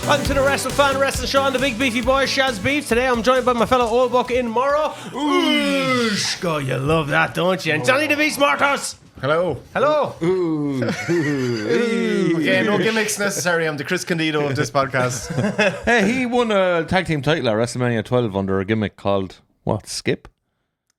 Welcome to the Wrestle Fan Wrestling Show on the Big Beefy Boy, Shaz Beef. Today I'm joined by my fellow old buck in Morro. Oosh, God, you love that, don't you? And Johnny the Beast Mortos. Hello. Hello. Okay, no gimmicks necessary. I'm the Chris Candido of this podcast. Hey, he won a tag team title at WrestleMania 12 under a gimmick called, what, Skip?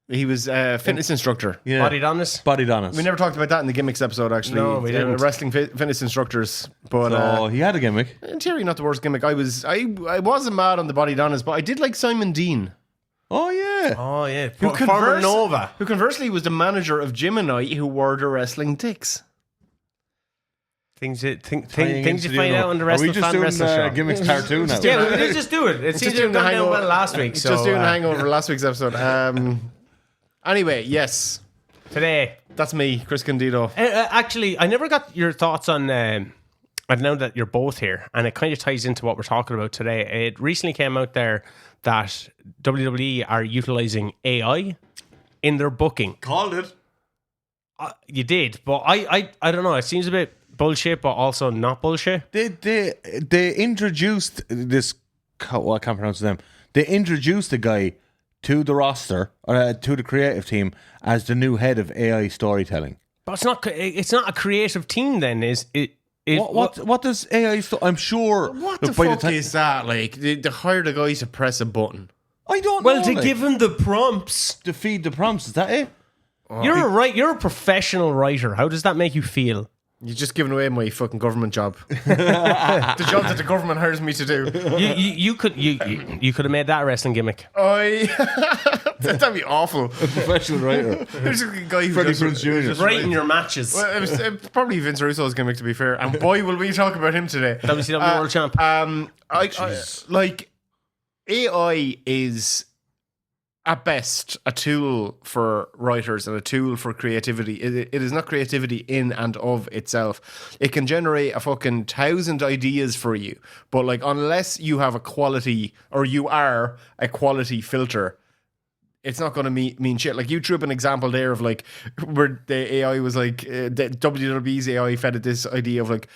He was a fitness instructor. Yeah. Bodied on this. Bodied on us. We never talked about that in the gimmicks episode, actually. No, we didn't. Wrestling fitness instructors. But So he had a gimmick. in theory, not the worst gimmick. I wasn't mad on the Bodied on us, but I did like Simon Dean. Oh, yeah. Oh, yeah. Who Nova. Who conversely was the manager of Jim and I, who wore the wrestling ticks. Things you find out on the Wrestle Fan Wrestling Show. Gimmicks part 2 now? Yeah, we did just do it. It seems to have gone down well last week. So, just doing the hangover last week's episode. Anyway, yes. Today. That's me, Chris Candido. Actually, I never got your thoughts on... I know that you're both here, and it kind of ties into what we're talking about today. It recently came out there that WWE are utilizing AI in their booking. Called it. You did, but I don't know. It seems a bit bullshit, but also not bullshit. They introduced this... Well, I can't pronounce them. They introduced the guy to the roster, to the creative team, as the new head of AI storytelling. But it's not a creative team then, is it? What does AI... I'm sure... What the fuck is that? Like, they hired a guy to press a button. I don't know. Well, to give him the prompts. To feed the prompts, is that it? You're a professional writer. How does that make you feel? You're just giving away my fucking government job. The job that the government hires me to do. You could have made that a wrestling gimmick. That'd be awful. A professional writer. There's a guy who Freddie Prinze Jr. Just writing your matches. Well, it was probably Vince Russo's gimmick, to be fair. And boy, will we talk about him today. WCW World Champ. Like, AI is at best a tool for writers and a tool for creativity. It is not creativity in and of itself. It can generate a fucking 1,000 ideas for you, but like, unless you have a quality, or you are a quality filter, it's not going to mean shit. Like, you threw up an example there of like where the AI was like, the WWE's AI fed it this idea of like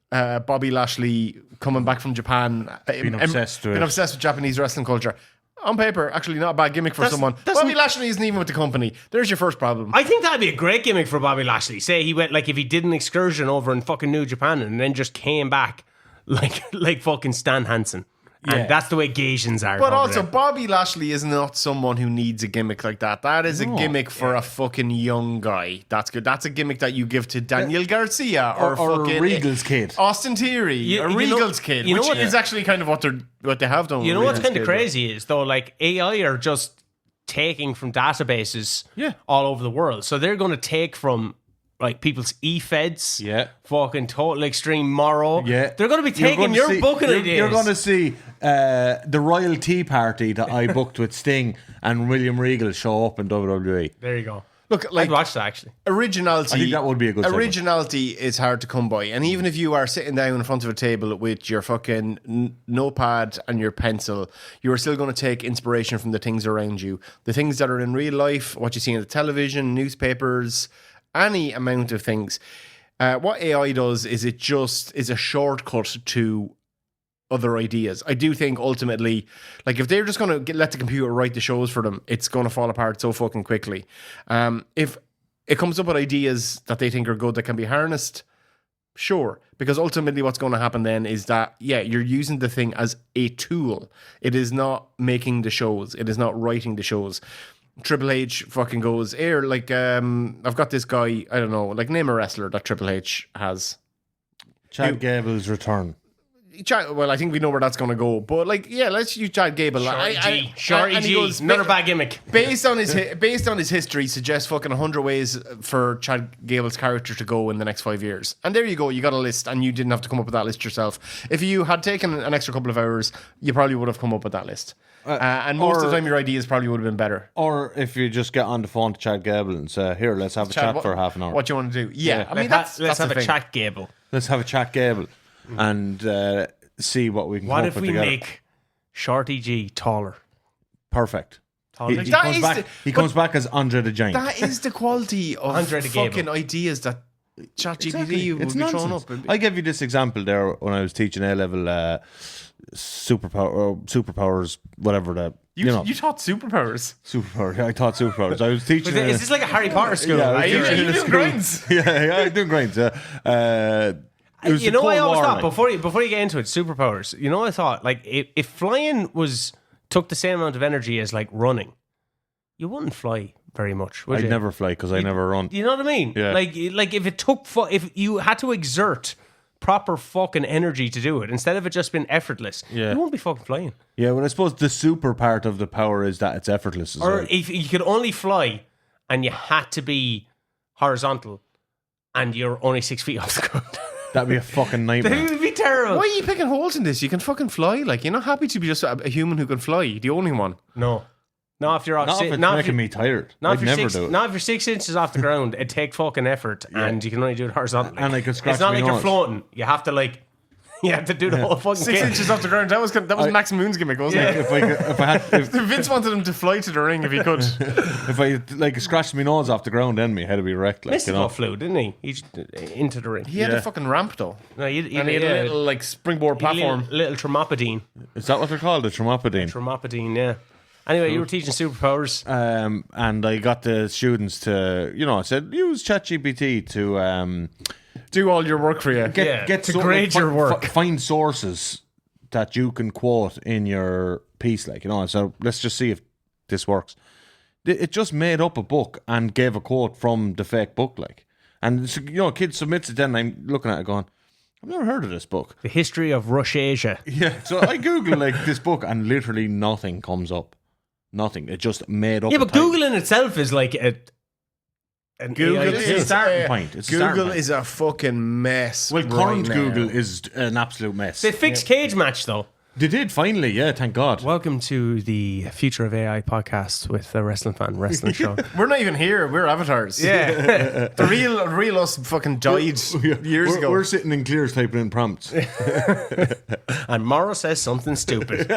Bobby Lashley coming back from Japan, being obsessed with Japanese wrestling culture. On paper, actually not a bad gimmick for someone. Bobby Lashley isn't even with the company. There's your first problem. I think that'd be a great gimmick for Bobby Lashley. Say he went, like, if he did an excursion over in fucking New Japan and then just came back like fucking Stan Hansen. And Yeah. that's the way Gasians are. But over also, there. Bobby Lashley is not someone who needs a gimmick like that. That is a gimmick for a fucking young guy. That's good. That's a gimmick that you give to Daniel Garcia or fucking Regal's kid. Austin Theory or Regal's kid, which is actually kind of what they have done. You know with what's Regal's kind of kid, crazy is, though, like, AI are just taking from databases all over the world. So they're going to take from, like, people's e-feds, fucking Total Extreme Morro. Yeah. They're going to be taking your booking ideas. You're going to see the Royal Tea Party that I booked with Sting and William Regal show up in WWE. There you go. Look, like, I'd watch that, actually. Originality. I think that would be a good segment. Originality is hard to come by, and even if you are sitting down in front of a table with your fucking notepad and your pencil, you are still going to take inspiration from the things around you, the things that are in real life, what you see on the television, newspapers, any amount of things. What AI does is it just is a shortcut to other ideas. I do think ultimately, like, if they're just going to let the computer write the shows for them, it's going to fall apart so fucking quickly. If it comes up with ideas that they think are good that can be harnessed, sure. Because ultimately what's going to happen then is that, you're using the thing as a tool. It is not making the shows. It is not writing the shows. Triple H fucking goes, like, I've got this guy, I don't know, like, name a wrestler that Triple H has. Chad Gable's return. Well, I think we know where that's going to go, but like, let's use Chad Gable. Shorty G. Another bad gimmick. Based on his history, suggests fucking 100 ways for Chad Gable's character to go in the next 5 years. And there you go. You got a list, and you didn't have to come up with that list yourself. If you had taken an extra couple of hours, you probably would have come up with that list. And most of the time, your ideas probably would have been better. Or if you just get on the phone to Chad Gable and say, "Here, let's have a chat for half an hour." What you want to do? Yeah. I mean, let's that's have the a thing. chat, Gable. Let's have a chat, Gable, and see what we can. What come if up we with together. make Shorty G taller? Perfect? Taller. He comes back as Andre the Giant. That is the quality of Andre the fucking Gable. ideas that ChatGPT would It's be thrown nonsense. up. I gave you this example there when I was teaching A-level superpowers, whatever that. You taught superpowers. Superpower. I taught superpowers. I was teaching. Is this like a Harry Potter school? Yeah, Like, you doing grinds? yeah, I'm doing grinds. It was you the know, I Cold always War, thought like. before you get into it, superpowers. You know, I thought like if flying took the same amount of energy as like running, you wouldn't fly very much. Would I'd you? never fly because I never run. You know what I mean? Yeah. Like if it took if you had to exert proper fucking energy to do it instead of it just being effortless, Yeah. you won't be fucking flying. Yeah, well, I suppose the super part of the power is that it's effortless as Or well. if you could only fly and you had to be horizontal and you're only 6 feet off the ground. That'd be a fucking nightmare. It would be terrible. Why are you picking holes in this? You can fucking fly. Like, you're not happy to be just a human who can fly. The only one. No. Not if you're off. Not if it's not if making you- me tired. Not I'd if, you're never 6, do it. not if you're 6 inches off the ground. It take fucking effort, and you can only do it horizontally. And I could scratch It's not my like you're nose. floating. You have to you have to do the whole fucking 6 kit. inches off the ground. That was Max Moon's gimmick, wasn't it? If I had, Vince wanted him to fly to the ring if he could. if I like scratched my nose off the ground, then my head would be wrecked. Like, Mystical flew, didn't he? He just, into the ring. He had a fucking ramp though, No, and he had a little like springboard platform. Little tramopidine. Is that what they're called? The tramopidine. Tramopidine, yeah. Anyway, you were teaching superpowers. And I got the students to, I said, use ChatGPT to Do all your work for you. To grade your work. Find sources that you can quote in your piece, So let's just see if this works. It just made up a book and gave a quote from the fake book, And a kid submits it. Then I'm looking at it, going, I've never heard of this book. The history of Russia. Yeah. So I Google this book, and literally nothing comes up. Nothing. It just made up. Yeah, a but title. Google in itself is like an Google AI It's a is starting point. It's a starting Google point. is a fucking mess. Well, right current now. Google is an absolute mess. They fixed Cage Match though. They did finally, yeah. Thank God. Welcome to the Future of AI podcast with the Wrestling Fan Wrestling Show. We're not even here. We're avatars. Yeah. The real us fucking died years ago. We're sitting in clears typing in prompts. And Morro says something stupid.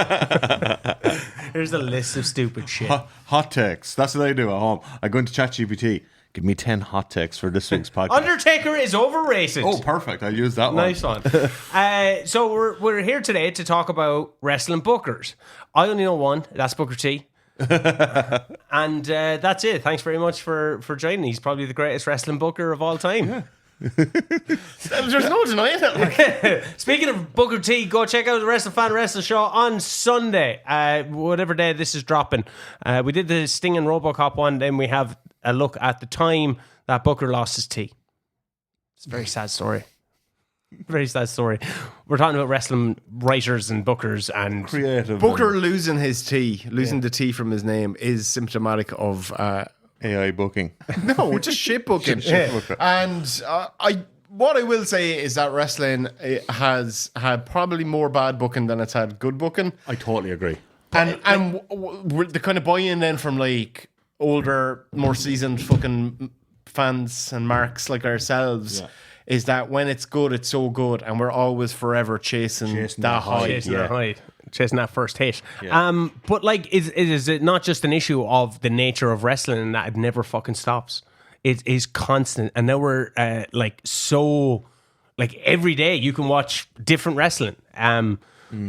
Here's a list of stupid shit. Hot takes. That's what I do at home. I go into ChatGPT. Give me 10 hot takes for this week's podcast. Undertaker is overrated. Oh, perfect. I'll use that one. Nice one. So we're here today to talk about wrestling bookers. I only know one. That's Booker T. And that's it. Thanks very much for joining. He's probably the greatest wrestling booker of all time. Yeah. There's no denying it. Speaking of Booker T, go check out the Wrestling Fan Wrestling Show on Sunday, whatever day this is dropping. We did the Sting and RoboCop one, then we have a look at the time that Booker lost his T. It's a very sad story. Very sad story. We're talking about wrestling writers and bookers and Creative. Booker losing his T, losing the T from his name, is symptomatic of AI booking. no, just shit booking. And what I will say is that wrestling has had probably more bad booking than it's had good booking. I totally agree. And the kind of buy-in then from like older, more seasoned fucking fans and marks like ourselves is that when it's good, it's so good, and we're always forever chasing that high. chasing that height, chasing that first hit. But like, is it not just an issue of the nature of wrestling and that it never fucking stops? It is constant, and now we're so every day you can watch different wrestling.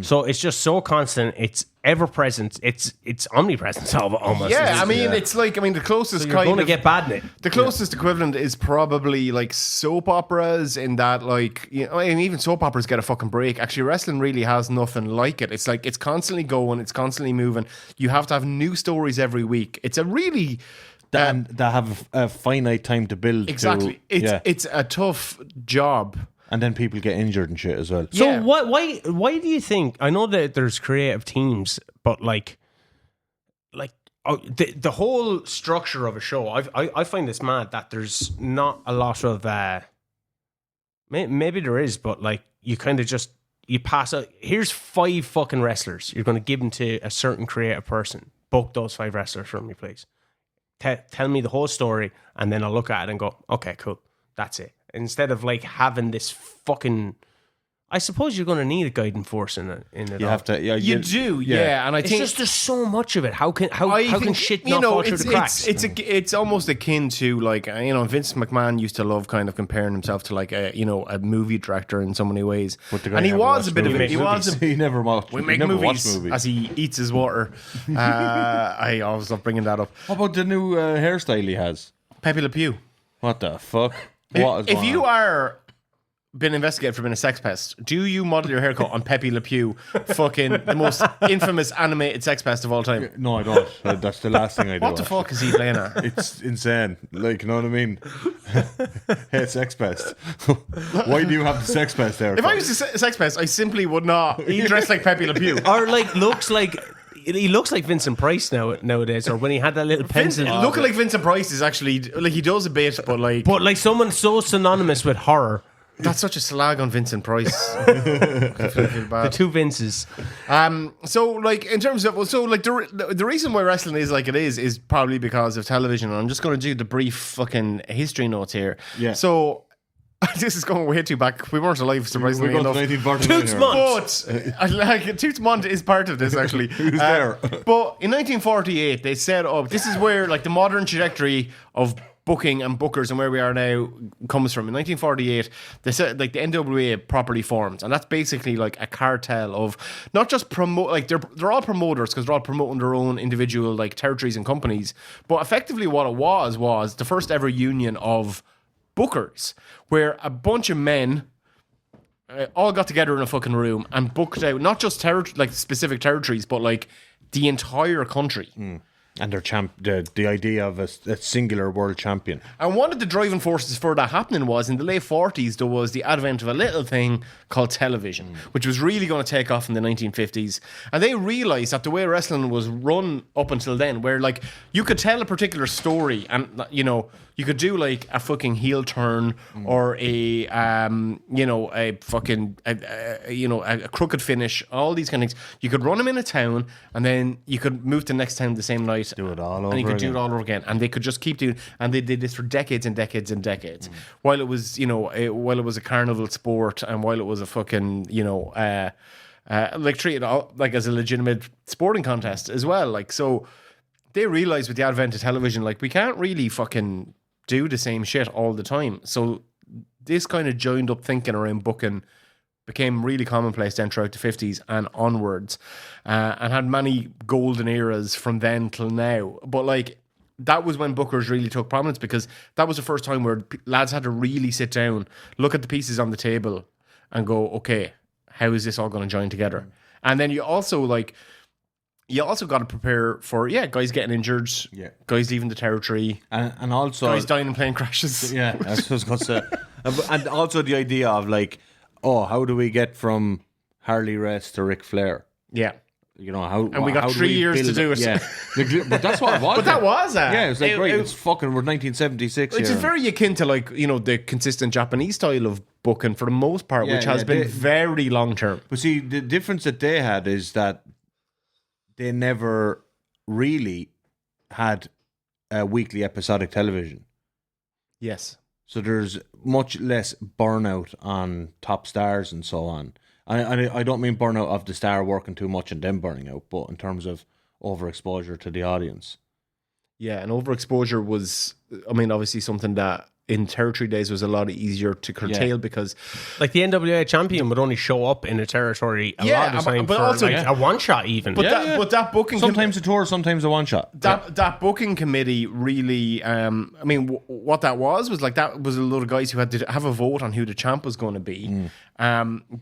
So it's just so constant. It's ever present. It's omnipresent almost. Yeah, it's like the closest You're going to get bad in it. The closest equivalent is probably like soap operas, in that even soap operas get a fucking break. Actually, wrestling really has nothing like it. It's like it's constantly going, it's constantly moving. You have to have new stories every week. It's a really That have a finite time to build. exactly. It's a tough job. And then people get injured and shit as well. So Yeah. why do you think? I know that there's creative teams, but the whole structure of a show, I find this mad that there's not a lot of maybe there is, but you kind of just you pass out. Here's 5 fucking wrestlers. You're going to give them to a certain creative person. Book those 5 wrestlers for me, please. Tell me the whole story, and then I'll look at it and go, okay, cool, that's it. Instead of having this fucking I suppose you're going to need a guiding force in it. You have to. Yeah, You do, yeah. And I It's think just there's so much of it. How can shit you not know, fall through the cracks? it's almost akin to like Vince McMahon used to love kind of comparing himself to like a movie director in so many ways, and he was a bit of a He never watched. we make movies as he eats his water. I always love bringing that up. How about the new hairstyle he has? Pepe Le Pew. What the fuck? What is If going you on? are been investigated for being a sex pest, do you model your haircut on Pepe Le Pew, fucking the most infamous animated sex pest of all time? No, I don't. That's the last thing I do. What the fuck is he playing at? It's insane. Like, you know what I mean? Hey, sex pest. Why do you have the sex pest there? If I was a sex pest, I simply would not. He dressed like Pepe Le Pew. Or like he looks like Vincent Price nowadays, or when he had that little pencil. Looking like Vincent Price is actually like he does a bit, but like someone so synonymous with horror. that's such a slag on Vincent Price. I feel bad. The two Vinces. So like in terms of the reason why wrestling is like it is probably because of television. And I'm just going to do the brief fucking history notes here. Yeah. So this is going way too back. We weren't alive, surprisingly We're going enough. to 1949 here. But like Toots Mont is part of this actually. Who's there? But in 1948, they set up. This is where like the modern trajectory of booking and bookers and where we are now comes from. In 1948, they said like the NWA properly formed, and that's basically like a cartel of not just promote. Like they're all promoters because they're all promoting their own individual like territories and companies. But effectively, what it was the first ever union of bookers, where a bunch of men all got together in a fucking room and booked out not just like specific territories, but like the entire country. And their the idea of a singular world champion. And one of the driving forces for that happening was in the late 40s, there was the advent of a little thing called television, which was really going to take off in the 1950s. And they realized that the way wrestling was run up until then, where like you could tell a particular story and, you know, you could do like a fucking heel turn or a crooked finish, all these kind of things. You could run them in a town and then you could move to the next town the same night. Do it all over And you could do again. it all over again. And they could just keep doing, and they did this for decades and decades and decades. While it was, while it was a carnival sport and while it was a fucking, like treated all, like as a legitimate sporting contest as well. Like, so they realized with the advent of television, like we can't really fucking do the same shit all the time. So this kind of joined up thinking around booking became really commonplace then throughout the 50s and onwards, and had many golden eras from then till now. But like that was when bookers really took prominence, because that was the first time where lads had to really sit down, look at the pieces on the table and go, okay, how is this all going to join together? And then you also got to prepare for guys getting injured, guys leaving the territory, And also guys dying in plane crashes. Yeah, that's what I was going to say. And also the idea of like, how do we get from Harley Race to Ric Flair? Yeah. You know, how? And we got how do 3 years to build do it. Yeah, but that's what it was. But that was yeah, it's like great. It's fucking. We're 1976. Which here. is very akin to like, the consistent Japanese style of booking for the most part, which has been very long term. But see, the difference that they had is that they never really had a weekly episodic television. Yes. So there's much less burnout on top stars and so on. I don't mean burnout of the star working too much and then burning out, but in terms of overexposure to the audience. Yeah, and overexposure was, obviously something that in territory days was a lot easier to curtail because like the NWA champion would only show up in a territory a lot of the time but for also, like a one shot even. But that booking Sometimes a tour, sometimes a one shot. That booking committee really, what that was like that was a lot of guys who had to have a vote on who the champ was going to be.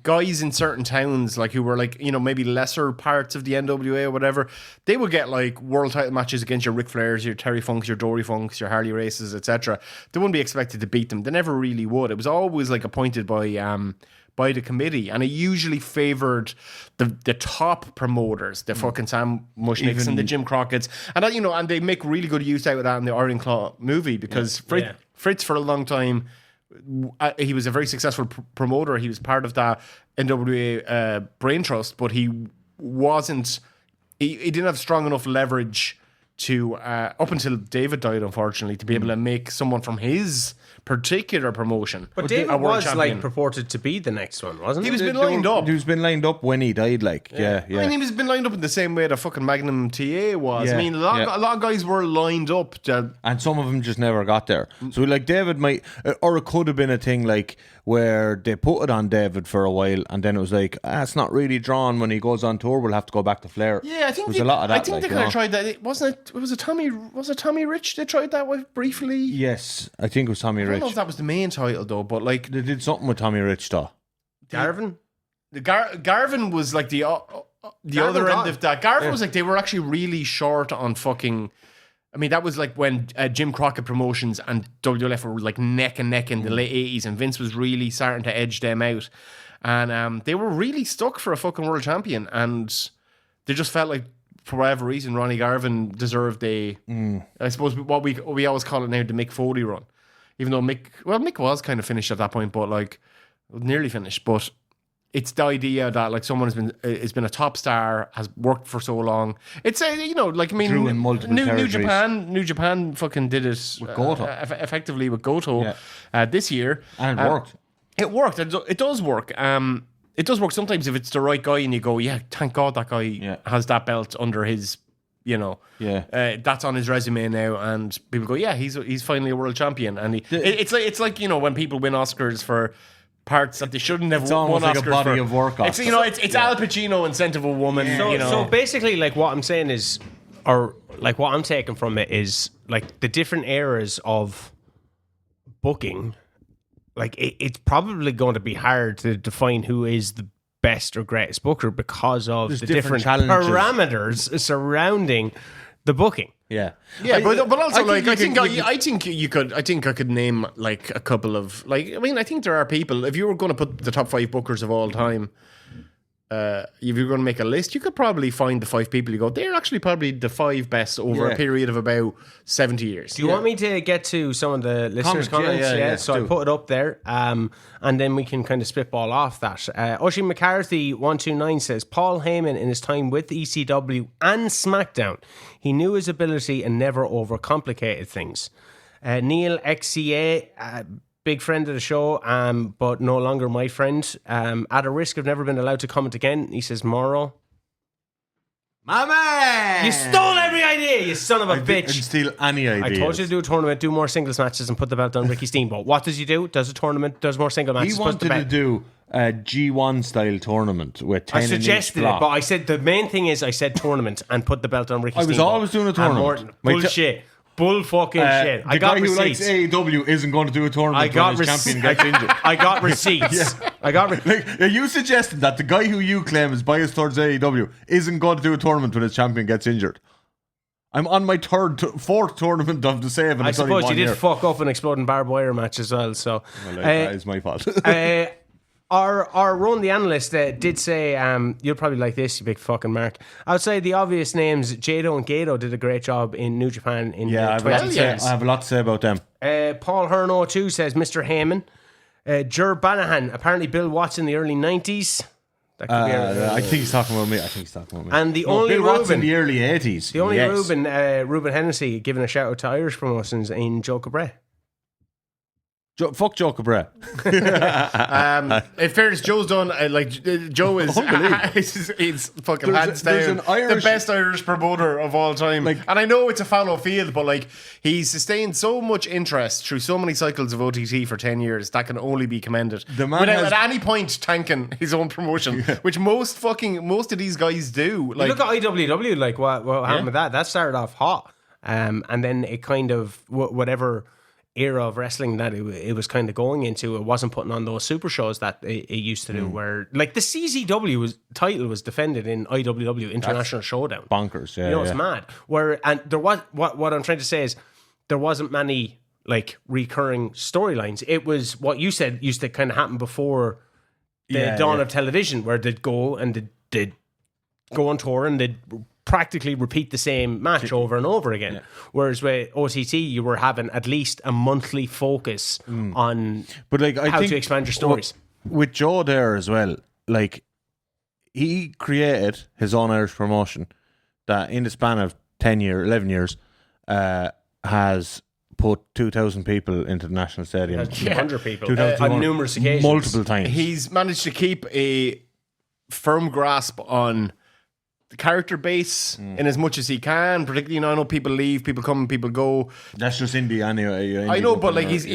Guys in certain towns, like who were like, maybe lesser parts of the NWA or whatever, they would get like world title matches against your Ric Flairs, your Terry Funks, your Dory Funks, your Harley Races, etc. They wouldn't be expected to beat them. They never really would. It was always like appointed by the committee, and it usually favoured the top promoters, the fucking Sam Mushnicks and the Jim Crockett's, and that, and they make really good use out of that in the Iron Claw movie because Fritz for a long time, he was a very successful promoter. He was part of that NWA brain trust, but he wasn't. He didn't have strong enough leverage to up until David died, unfortunately, to be able to make someone from his particular promotion. But a David world was champion. like purported to be the next one, wasn't He he? was been lined up. He was been lined up when he died. Like, yeah. I mean, he was been lined up in the same way the fucking Magnum TA was. Yeah, I mean, a lot of guys were lined up. And some of them just never got there. So like David might, or it could have been a thing like where they put it on David for a while, and then it was like, it's not really drawn. When he goes on tour, we'll have to go back to Flair. Yeah, I think there's a lot of that. I think they kind of tried that. Was it Tommy Rich? They tried that with briefly. Yes, I think it was Tommy I don't know Rich. if that was the main title though, but like They did something with Tommy Rich though. Garvin? Garvin was like the other end of that. Garvin was like they were actually really short on fucking. I mean, that was like when Jim Crockett Promotions and WWF were like neck and neck in the late 80s, and Vince was really starting to edge them out. And they were really stuck for a fucking world champion, and they just felt like, for whatever reason, Ronnie Garvin deserved I suppose, what we always call it now, the Mick Foley run. Even though Mick was kind of finished at that point, but like, nearly finished. But it's the idea that like someone has been a top star, has worked for so long. It's like I mean, Drew in multiple New territories. New Japan fucking did it With Goto. effectively with Goto this year, And it worked. It worked. It does work. It does work sometimes if it's the right guy and you go, yeah, thank God that guy has that belt under his. That's on his resume now, and people go, yeah, he's finally a world champion, and it's like when people win Oscars for parts that they shouldn't have won almost like Oscars a body for. of work It's Oscar. Al Pacino in Scent of a Woman. So basically, like what I'm saying is, or like what I'm taking from it is, like the different eras of booking. Like it's probably going to be hard to define who is the best or greatest booker because of There's the different different challenges. parameters surrounding the booking. Yeah, but also I think you I could name like a couple of like I mean I think there are people, if you were going to put the top 5 bookers of all time, if you're going to make a list, you could probably find the 5 people you go, they're actually probably the 5 best over a period of about 70 years. Do you want me to get to some of the listeners' comments? Yeah, So do. I put it up there, and then we can kind of spitball off that. Oisin McCarthy 129 says Paul Heyman in his time with ECW and SmackDown, he knew his ability and never overcomplicated things. Neil XCA, big friend of the show, but no longer my friend. At a risk of never been allowed to comment again, he says Morro. my man. You stole every idea, you son of a bitch. Didn't steal any I ideas. told you to do a tournament, do more singles matches, and put the belt on Ricky Steamboat. What does he do? Does a tournament, does more single matches. He wanted to do a G1 style tournament with 10 I suggested it, but I said the main thing is I said tournament and put the belt on Ricky I was Steamboat. always doing a And tournament. Morton, My bullshit. Bull fucking shit. I the got guy who likes receipts. AEW isn't going to do a tournament I got when his champion gets injured. I got receipts. I got Like, are you suggesting that the guy who you claim is biased towards AEW isn't going to do a tournament when his champion gets injured? I'm on my fourth tournament of the save, and I it's only suppose you 1 did year. fuck up an exploding barbed wire match as well. So That is my fault. Our Ron the analyst did say, you'll probably like this, you big fucking mark. Outside the obvious names, Jado and Gato did a great job in New Japan in Yeah, I the have, a lot to say, 2010s. I have a lot to say about them. Paul Herno too says Mr. Heyman. Jer Banahan, apparently Bill Watts in the early 90s. That could be I think he's talking about me. And the only Bill Watts in Ruben, the early 80s. the only yes. Ruben Hennessy giving a shout out to Irish promotions in Joe Cabret. Fuck Joe Cabret. In fairness, Joe's done Joe is he's fucking hands there's down an Irish- the best Irish promoter of all time. And I know it's a fallow field, but like he's sustained so much interest through so many cycles of OTT for 10 years that can only be commended. The man Without has- at any point tanking his own promotion, which most of these guys do. Like Look at IWW, like what happened with that? That started off hot, and then it kind of whatever era of wrestling that it was kind of going into, it wasn't putting on those super shows that it used to do. Where like the CZW title was defended in IWW International Showdown. Bonkers, yeah. You know, it's mad. And there was what I'm trying to say is there wasn't many like recurring storylines. It was what you said used to kind of happen before the dawn of television, where they'd go and they'd go on tour and they'd practically repeat the same match over and over again. Whereas with OTT, you were having at least a monthly focus on But like, I how think to expand your stories. With Joe there as well, like he created his own Irish promotion that in the span of 11 years, has put 2,000 people into the National Stadium. 200 people 2,200 on numerous occasions. multiple times. He's managed to keep a firm grasp on the character base in as much as he can. Particularly, I know people leave, people come, people go. That's just indie anyway. I know, but like he's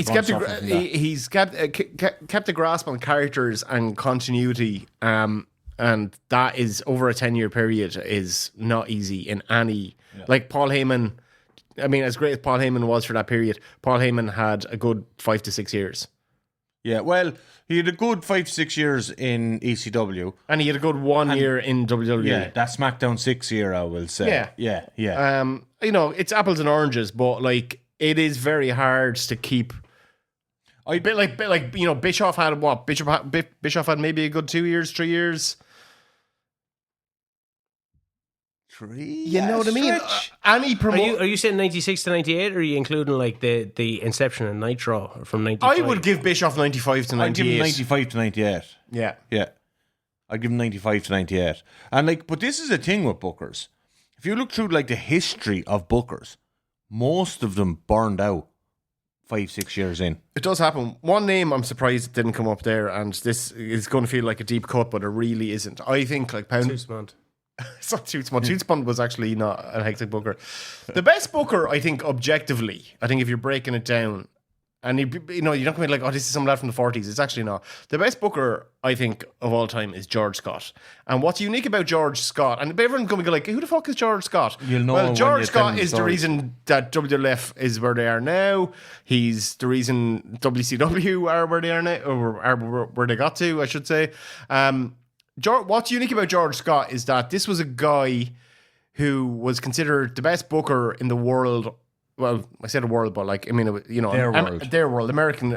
kept kept a grasp on characters and continuity. And that is over a 10-year period is not easy in any like Paul Heyman. I mean, as great as Paul Heyman was for that period, Paul Heyman had a good 5 to 6 years. Yeah, well, he had a good 5 to 6 years in ECW. And he had a good 1 year in WWE. Yeah, that SmackDown 6 year, I will say. Yeah. It's apples and oranges, but like it is very hard to keep. Bit like Bischoff had what? Bischoff had maybe a good 2 years, 3 years. You know what I mean? Any Are you saying 96 to 98, or are you including like the inception of Nitro from 95? I would give Bischoff 95 to 98. I'd give him 95 to 98. Yeah. I'd give him 95 to 98. And like, but this is a thing with bookers. If you look through like the history of bookers, most of them burned out 5-6 years in. It does happen. One name I'm surprised it didn't come up there, and this is going to feel like a deep cut, but it really isn't. I think like Tootsmond. It's not Tootsmond. Tootsmond was actually not a hectic booker. The best booker, I think, objectively, if you're breaking it down, and you're not going to be like, oh, this is some lad from the 40s. It's actually not. The best booker, I think, of all time is George Scott. And what's unique about George Scott, and everyone's going to go like, who the fuck is George Scott? You'll know well, George when Scott is the reason that WWF is where they are now. He's the reason WCW are where they are now, or are where they got to, I should say. What's unique about George Scott is that this was a guy who was considered the best booker in the world. Well, I said the world, but like, I mean, their world, American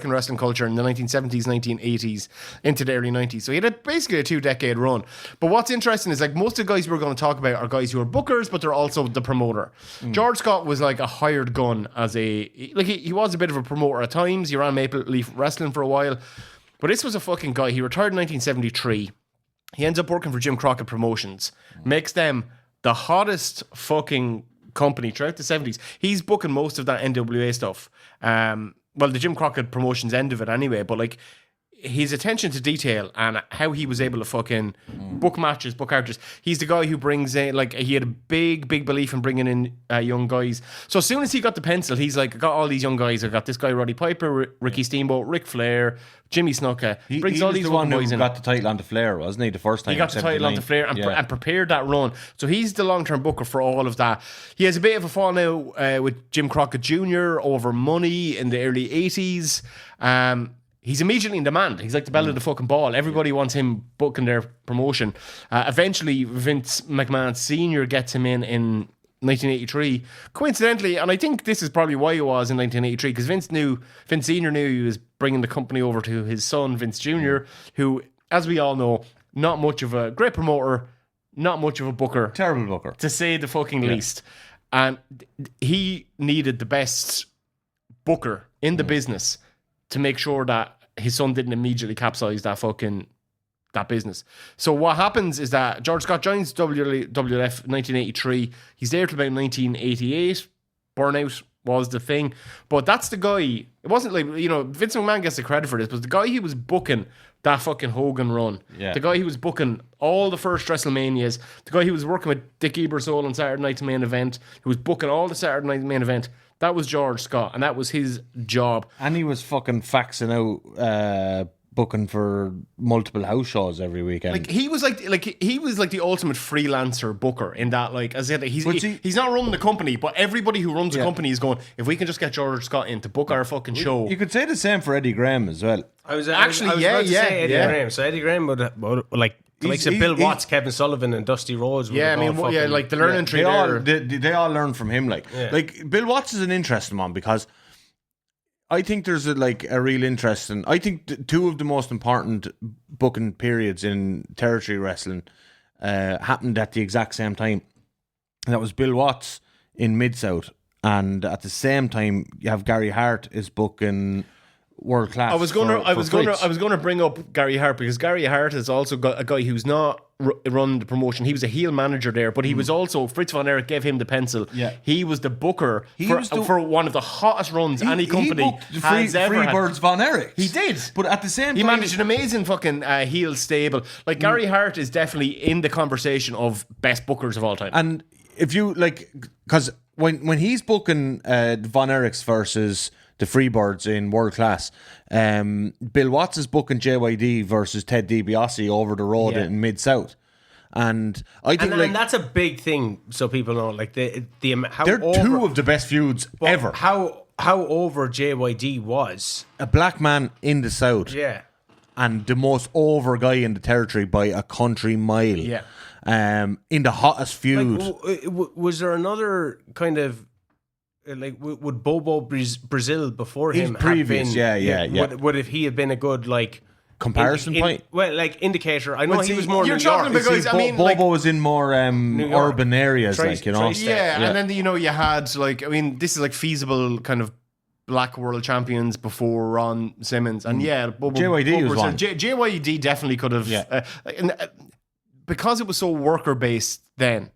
wrestling culture in the 1970s, 1980s, into the early 90s. So he had basically a 2-decade run. But what's interesting is like most of the guys we're going to talk about are guys who are bookers, but they're also the promoter. George Scott was like a hired gun he was a bit of a promoter at times. He ran Maple Leaf Wrestling for a while. But this was a fucking guy. He retired in 1973. He ends up working for Jim Crockett Promotions. Makes them the hottest fucking company throughout the 70s. He's booking most of that NWA stuff. Well, the Jim Crockett Promotions end of it anyway. But like his attention to detail and how he was able to fucking book matches, book characters. He's the guy who brings in, like, he had a big belief in bringing in young guys. So as soon as he got the pencil, he's like, I got all these young guys. I got this guy, Roddy Piper, Ricky Steamboat, Ric Flair, Jimmy Snuka. He brings all was these the one boys who in. got the title on the Flair, wasn't he? The first time He got the title on the Flair and prepared that run. So he's the long-term booker for all of that. He has a bit of a fall now with Jim Crockett Jr. over money in the early 80s. He's immediately in demand. He's like the belle of the fucking ball. Everybody wants him booking their promotion. Eventually, Vince McMahon Sr. gets him in 1983. Coincidentally, and I think this is probably why he was in 1983, because Vince Sr. knew he was bringing the company over to his son, Vince Jr., who, as we all know, not much of a great promoter, not much of a booker. Terrible booker. To say the fucking least. And he needed the best booker in the business to make sure that his son didn't immediately capsize that business. So what happens is that George Scott joins WWF 1983. He's there till about 1988. Burnout was the thing. But that's the guy. It wasn't like, Vince McMahon gets the credit for this, but the guy he was booking that fucking Hogan run. Yeah. The guy who was booking all the first WrestleManias. The guy who was working with Dick Ebersol on Saturday Night's Main Event. Who was booking all the Saturday Night Main Event. That was George Scott, and that was his job. And he was fucking faxing out booking for multiple house shows every weekend. Like he was like the ultimate freelancer booker in that, like, as I said, he's not running the company, but everybody who runs the company is going, if we can just get George Scott in to book our fucking show. You could say the same for Eddie Graham as well. I was about to say Eddie Graham. So Eddie Graham would like. The likes of Bill Watts, Kevin Sullivan, and Dusty Rhodes. Like the learning tree. They all learn from him. Like Bill Watts is an interesting one because I think there's a real interest in. I think two of the most important booking periods in territory wrestling happened at the exact same time. And that was Bill Watts in Mid-South, and at the same time you have Gary Hart is booking world class. I was going to bring up Gary Hart, because Gary Hart is also got a guy who's not run the promotion. He was a heel manager there, but he was also, Fritz von Erich gave him the pencil. Yeah. He was the booker was for one of the hottest runs any company he booked has ever had. Freebirds Von Erich. He did. But at the same time, He managed an amazing fucking heel stable. Like, Gary Hart is definitely in the conversation of best bookers of all time. And if you like, because when he's booking Von Erichs versus the Freebirds in World Class, Bill Watts is booking JYD versus Ted DiBiase over the road in Mid South. And I think and that's a big thing, so people know. Like how they're two of the best feuds ever. How over JYD was. A black man in the South, and the most over guy in the territory by a country mile. Yeah. In the hottest feud. Like, was there another kind of like would Bobo Brazil before him previous, have been? yeah. Would if he had been a good like comparison point? Well, like indicator. I know he was more. You're New talking York. because Bobo was in more urban areas, Tri-state. Yeah, and then you had like, I mean, this is like feasible kind of black world champions before Ron Simmons, and JYD was one. JYD definitely could have, because it was so worker based then.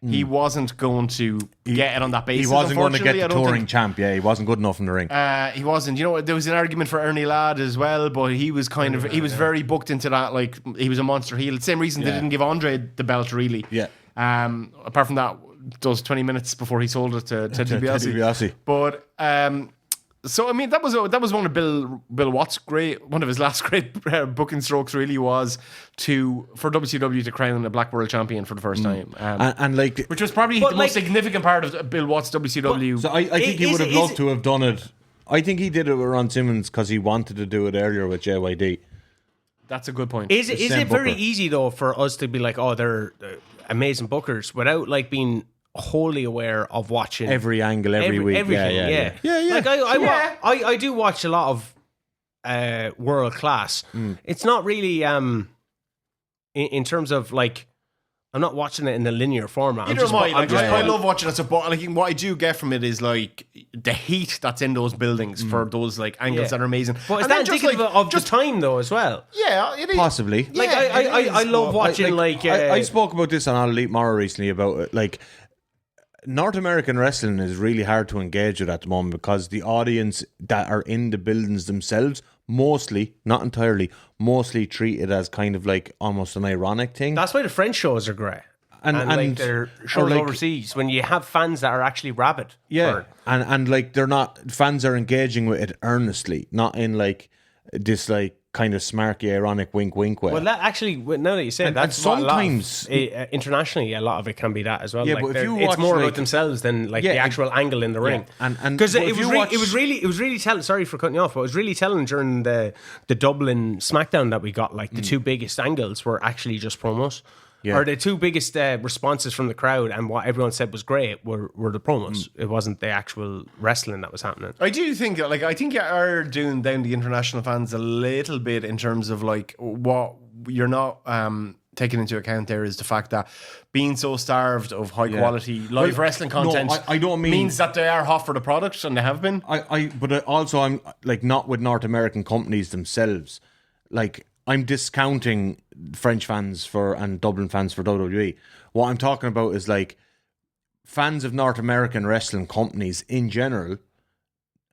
He wasn't going to get it on that basis. He wasn't going to get the touring think. champ. Yeah, he wasn't good enough in the ring. He wasn't. You know, there was an argument for Ernie Ladd as well, but he was he was very booked into that. Like, he was a monster heel. Same reason they didn't give Andre the belt, really. Yeah. Apart from that, those 20 minutes before he sold it to DiBiase. But so I mean, that was one of Bill Watts' one of his last great booking strokes. Really was for WCW to crown a Black World Champion for the first time, and like, which was probably the most significant part of Bill Watts' WCW. So I think he would have loved to have done it. I think he did it with Ron Simmons because he wanted to do it earlier with JYD. That's a good point. Is it very easy though for us to be like, oh, they're amazing bookers without like being wholly aware of watching every angle every week? Everything, yeah. Like I do watch a lot of World Class. It's not really in terms of like, I'm not watching it in the linear format. I love watching it. But like, what I do get from it is like the heat that's in those buildings for those like angles that are amazing. But is that indicative of the time though as well? Yeah, it is. Possibly. Like I love watching I spoke about this on All Elite Morrow recently about it. Like, North American wrestling is really hard to engage with at the moment because the audience that are in the buildings themselves mostly, not entirely, mostly treat it as kind of like almost an ironic thing. That's why the French shows are great. And like they're shows overseas when you have fans that are actually rabid. Yeah. And like fans are engaging with it earnestly, not in like this like kind of smarky, ironic wink way. Well, that actually, now that you say it, that's sometimes internationally a lot of it can be that as well. Yeah, like but if you it's watch, more like, about themselves than like the actual angle in the ring. And because it was really telling. Sorry for cutting you off, but it was really telling during the Dublin SmackDown that we got. Like the two biggest angles were actually just promos. Yeah. Or the two biggest responses from the crowd, and what everyone said was great were the promos. It wasn't the actual wrestling that was happening. I do think that, like, I think you are doing down the international fans a little bit in terms of like what you're not taking into account there is the fact that being so starved of high quality live wrestling content I don't mean means that they are hot for the product, and they have been. But also I'm like not with North American companies themselves. Like, I'm discounting French fans and Dublin fans for WWE. What I'm talking about is like fans of North American wrestling companies in general,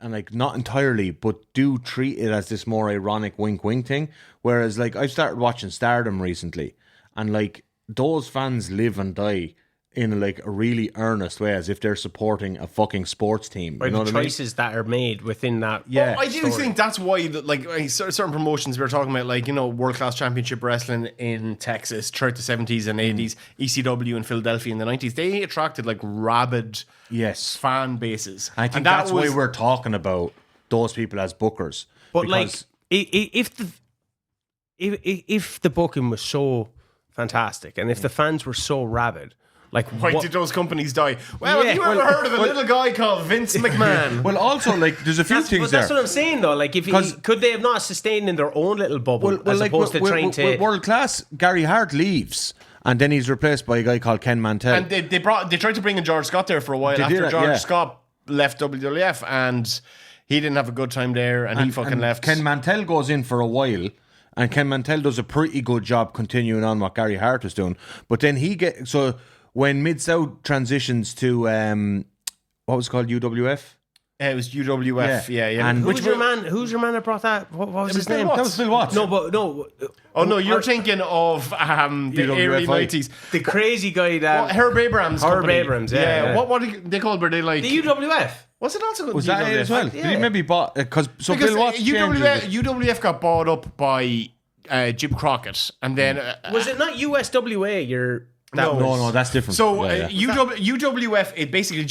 and like not entirely, but do treat it as this more ironic wink thing. Whereas like I've started watching Stardom recently, and like those fans live and die in like a really earnest way, as if they're supporting a fucking sports team. Or the choices that are made within that. Yeah, well, I do think that's why, like, certain promotions we were talking about, like, you know, World Class Championship Wrestling in Texas throughout the 70s and 80s, ECW in Philadelphia in the 90s, they attracted like rabid fan bases. I think that's why we're talking about those people as bookers. But like, if the booking was so fantastic and if the fans were so rabid, like, why did those companies die? Well, have you ever heard of a little guy called Vince McMahon? Well, also, like, there's a few things there. That's what I'm saying, though. Like, could they have not sustained in their own little bubble as opposed to trying to... World Class, Gary Hart leaves, and then he's replaced by a guy called Ken Mantell. And they tried to bring in George Scott there for a while after George Scott left WWF, and he didn't have a good time there, and he fucking left. Ken Mantell goes in for a while, And Ken Mantell does a pretty good job continuing on what Gary Hart was doing. But then when Mid-South transitions to what was it called, UWF? It was UWF, yeah. And Who's your man that brought that? What was his name? That was Bill Watts. No. Oh no, you're thinking of the early UWFI. 90s. The crazy guy that Herb Abrams. Herb company. Abrams, yeah. What they called? Were they like the UWF. Was it also Was that it as well? Yeah. Did he maybe bought because Because Bill Watts UWF got bought up by Jim Crockett, and then Was it not USWA? No, that's different. So Yeah. UWF, it basically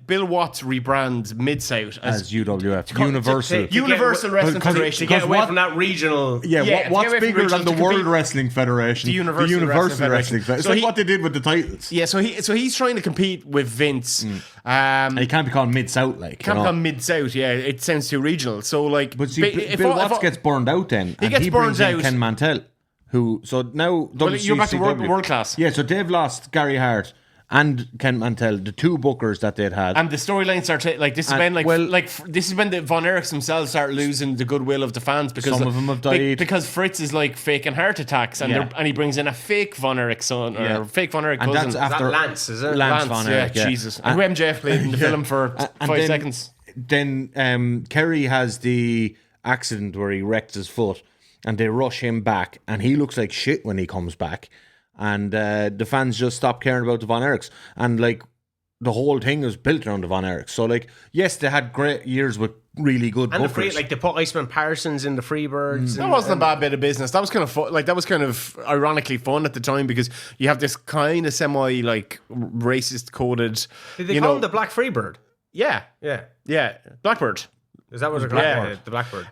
Bill Watts rebrands Mid-South as UWF, Universal. Universal Wrestling because- Federation. to get away what- from that regional. Yeah, what's to get away from bigger regional than the to compete- World Wrestling Federation? The Universal Wrestling Wrestling Federation. Federation. It's So like he- what they did with the titles. Yeah, so he's trying to compete with Vince. And he can't be called Mid-South, like. Can't become Mid-South, yeah. It sounds too regional. So like, But see, Bill Watts gets burned out then. He and gets he brings burned in out. Ken Mantell, who so now you're back to WCW. world class. Yeah, so they've lost Gary Hart and Ken Mantell, the two bookers that they'd had. And the storylines start this has been this is when the Von Erichs themselves start losing the goodwill of the fans because Some of them have died. because Fritz is like faking heart attacks and Yeah. and he brings in a fake Von Erich son or Yeah. fake Von Erich And cousin. that's after Lance, is it? Lance Lance, Von Erich, yeah, Jesus. And who MJF played in the film for And 5 then- seconds. Then Kerry has the accident where he wrecked his foot, and they rush him back, and he looks like shit when he comes back. And the fans just stop caring about the Von Erichs, and like the whole thing was built around the Von Erichs. So like, yes, they had great years with really good And the bookers. free, like they put Iceman Parsons in the Freebirds. That wasn't a bad bit of business. That was kind of fun. Like that was kind of ironically fun at the time because you have this kind of semi like racist coded. Did they call him the Black Freebird? Yeah, Yeah. Blackbird. Is that what it's called? Yeah. The Blackbird.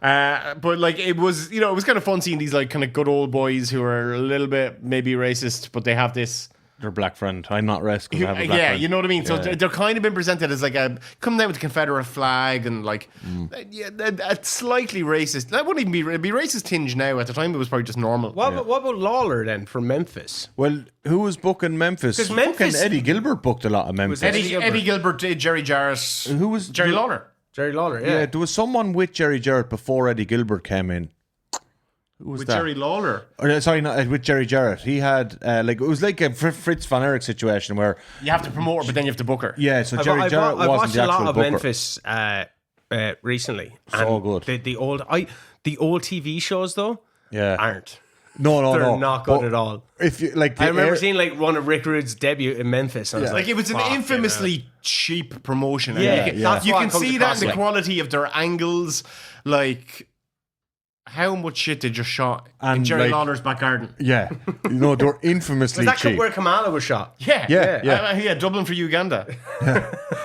But like it was, it was kind of fun seeing these like kind of good old boys who are a little bit maybe racist, but they have this. Their black friend. I'm not racist because I have a black Yeah, friend. you know what I mean. So they're kind of been presented as like a coming down with the Confederate flag and like a slightly racist. That wouldn't even be it'd be racist tinge now. At the time, it was probably just normal. What about Lawler then from Memphis? Well, who was booking Memphis? 'Cause Memphis- Fucking Eddie Gilbert booked a lot of Memphis. Eddie Gilbert did Jerry Jarrett. Who was Jerry Lawler? Jerry Lawler, Yeah, there was someone with Jerry Jarrett before Eddie Gilbert came in. Who was With that? Jerry Lawler. Sorry, not with Jerry Jarrett. He had it was like a Fritz Von Erich situation where You have to promote her, but then you have to book her. yeah, so Jerry Jarrett I've wasn't watched the a lot actual of booker. Memphis recently. So And good. The old TV shows though Yeah, aren't. no, They're not good But at all. If you like, I remember seeing like one of Rick Rude's debut in Memphis. And I was Like it was an "Fuck, infamously cheap promotion. And Yeah, you can, that's you what can comes see that across in the like. quality of their angles. Like how much shit they just shot in And, Jerry like- Lawler's back garden. yeah, they were infamously Was that cheap. where Kamala was shot? Yeah, Yeah. Dublin for Uganda.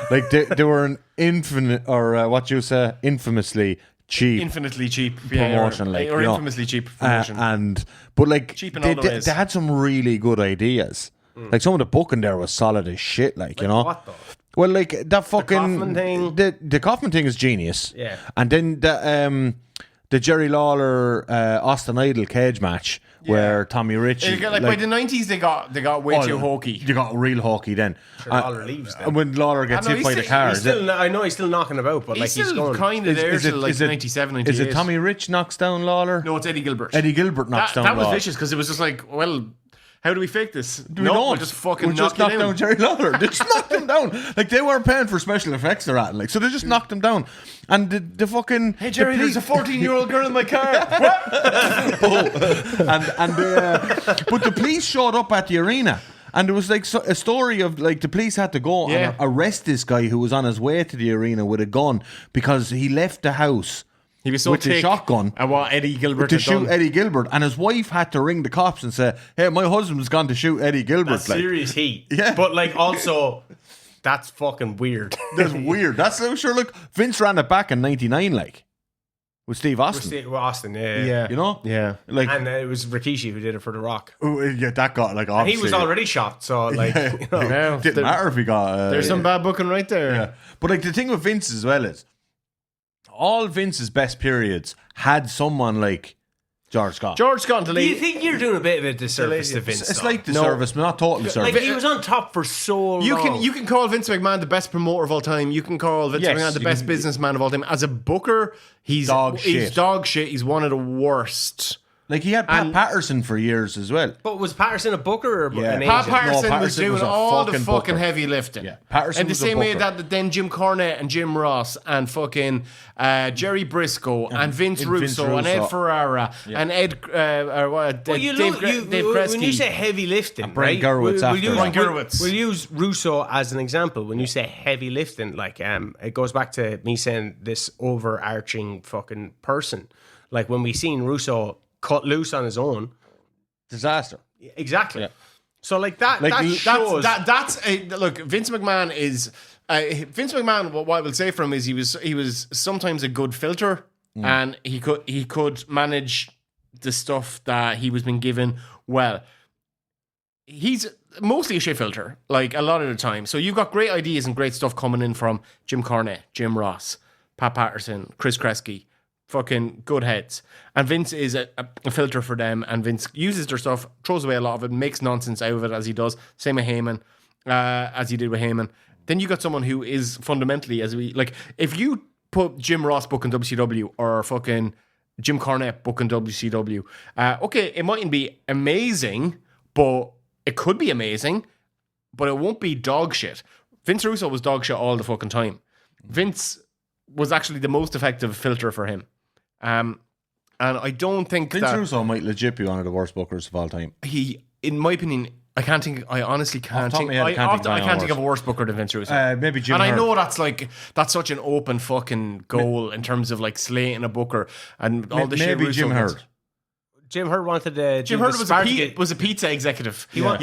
Like they were an infinite or what you say, infamously cheap. Infinitely cheap Promotion, like, or you know. infamously cheap promotion. But like Cheap in all the ways. they had some really good ideas. Like some of the booking there was solid as shit. Like you know, What though? well, like that fucking Kaufman thing? The Kaufman thing is genius. Yeah. And then the Jerry Lawler Austin Idol cage match where Tommy Rich by the 90s they got way too hokey. You got real hokey then. Lawler leaves then. And when Lawler gets I know, hit by he's the still- car, He's is it- still, I know he's still knocking about, but like He's he's still going. kind of there till like 97, 98. Is it Tommy Rich knocks down Lawler? No, it's Eddie Gilbert. Eddie Gilbert knocks down That was Lawler. vicious because it was just like, well, how do we fake this? We no, don't. we'll just fucking We'll just knock knock you down Jerry Lawler. They just knocked him down. Like they weren't paying for special effects or that. Like so they just knocked him down. And the fucking Hey Jerry, there's a 14-year-old girl in my car. but the police showed up at the arena. And there was like a story of like the police had to go Yeah. and arrest this guy who was on his way to the arena with a gun because he left the house He was so with the thick shotgun at what Eddie Gilbert to had shoot done. Eddie Gilbert, and his wife had to ring the cops and say, "Hey, my husband's gone to shoot Eddie Gilbert." That's Like, serious heat. Yeah. But like also, that's fucking weird. that's weird. That's sure. Look, Vince ran it back in '99, like with Steve Austin. With Austin, yeah. You know, Yeah. like And it was Rikishi who did it for The Rock. yeah, that got like He obviously. was already shot, so like, you know. Yeah. Didn't matter if he got. There's some bad booking right there. Yeah. But like the thing with Vince as well is all Vince's best periods had someone like George Scott. George Scott Do you think you're doing a bit of a disservice to Vince? It's though? like the service, but not total service. Like he was on top for so You long. can call Vince McMahon the best promoter of all time. You can call Vince Yes, McMahon the you best can- businessman of all time. As a booker, he's Dog He's shit. dog shit. He's one of the worst. Like he had Pat Patterson for years as well. But was Patterson a booker or Yeah. an Pat agent? Patterson was Patterson doing was a all the fucking fucking booker. heavy lifting. Yeah, Patterson in the was a same way booker. that then Jim Cornette and Jim Ross and fucking Jerry Briscoe and Vince Russo and Ed Ferrara and Ed Well, you Dave, look, you, Dave when Kresge. you say heavy lifting, Brian right? Gurewitz after use, that. Brian Gurewitz. We'll use Russo as an example. When you say heavy lifting, like it goes back to me saying this overarching fucking person. Like when we seen Russo cut loose on his own. Disaster. Exactly. Yeah. So like that, Like, that that's- shows. Look, Vince McMahon is Vince McMahon. What I will say from him is he was sometimes a good filter, and he could manage the stuff that he was being given well. He's mostly a shit filter, like a lot of the time. So you've got great ideas and great stuff coming in from Jim Cornette, Jim Ross, Pat Patterson, Chris Kresge, fucking good heads. And Vince is a filter for them, and Vince uses their stuff, throws away a lot of it, makes nonsense out of it as he does. Same with Heyman, as he did with Heyman. Then you got someone who is fundamentally, if you put Jim Ross booking WCW or fucking Jim Cornette booking WCW, okay, it mightn't be amazing, but it could be amazing, but it won't be dog shit. Vince Russo was dog shit all the fucking time. Vince was actually the most effective filter for him. And I don't think Vince that Russo might legit be one of the worst bookers of all time. he, in my opinion, I honestly can't Off the top of think. my head, I can't think of I anyone can't think worse. of a worse booker than Vince Russo. Maybe Jim and I Herd. know that's such an open fucking goal in terms of like slating a booker and all the shit. Maybe Russo Jim does. Herd. Jim Herd wanted to. Jim do Herd the was Spartacus. was a pizza executive. He wanted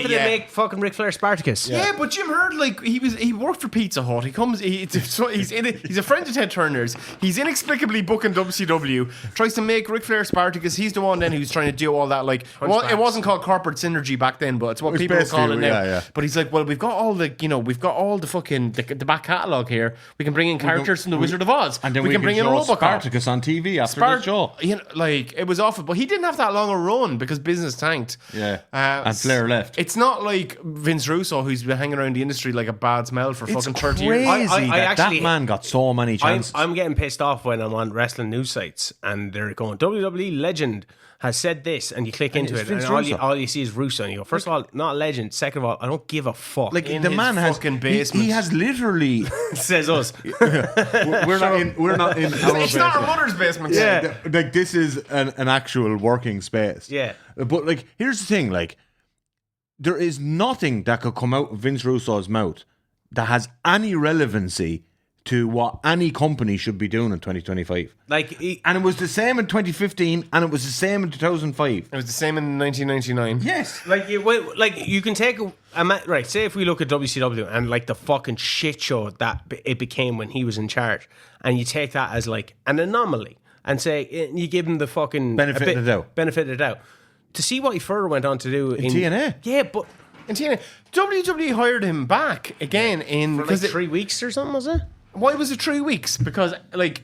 to make fucking Ric Flair Spartacus. Yeah, but Jim Herd, like he worked for Pizza Hut. He's a friend of Ted Turner's. He's inexplicably booking WCW. Tries to make Ric Flair Spartacus. He's the one then who's trying to do all that. Like, well, it wasn't called corporate synergy back then, but it's what It's people call it basically, now. yeah. But he's like, well, we've got all the fucking the back catalogue here. We can bring in characters from the Wizard of Oz, And then we can bring in show Robocop. Spartacus on TV after the show. You know, like it was awful, but he didn't have that long a run because business tanked. Yeah. And Flair left. It's not like Vince Russo, who's been hanging around the industry like a bad smell for fucking 30 years. Crazy I that actually- man got so many chances. I'm getting pissed off when I'm on wrestling news sites and they're going, WWE legend has said this, and you click into it's it, and Vince all Russo. all you see is Russo, and you go, first of all, not a legend. Second of all, I don't give a fuck. like in the his man has fucking basement. He has literally. says us. we're not in. We're not in. Our It's not our basement. mother's basement. Yeah. Like this is an actual working space. Yeah. But like, here's the thing: like, there is nothing that could come out of Vince Russo's mouth that has any relevancy to what any company should be doing in 2025. Like, And it was the same in 2015, and it was the same in 2005. It was the same in 1999. Yes. you can take right. Say if we look at WCW and like the fucking shit show that it became when he was in charge, and you take that as like an anomaly, and say you give him the fucking Benefit of the doubt. Benefit of the doubt. To see what he further went on to do in TNA. Yeah, but And TNA, WWE hired him back again in for like because 3 weeks or something, was it? why was it 3 weeks? Because like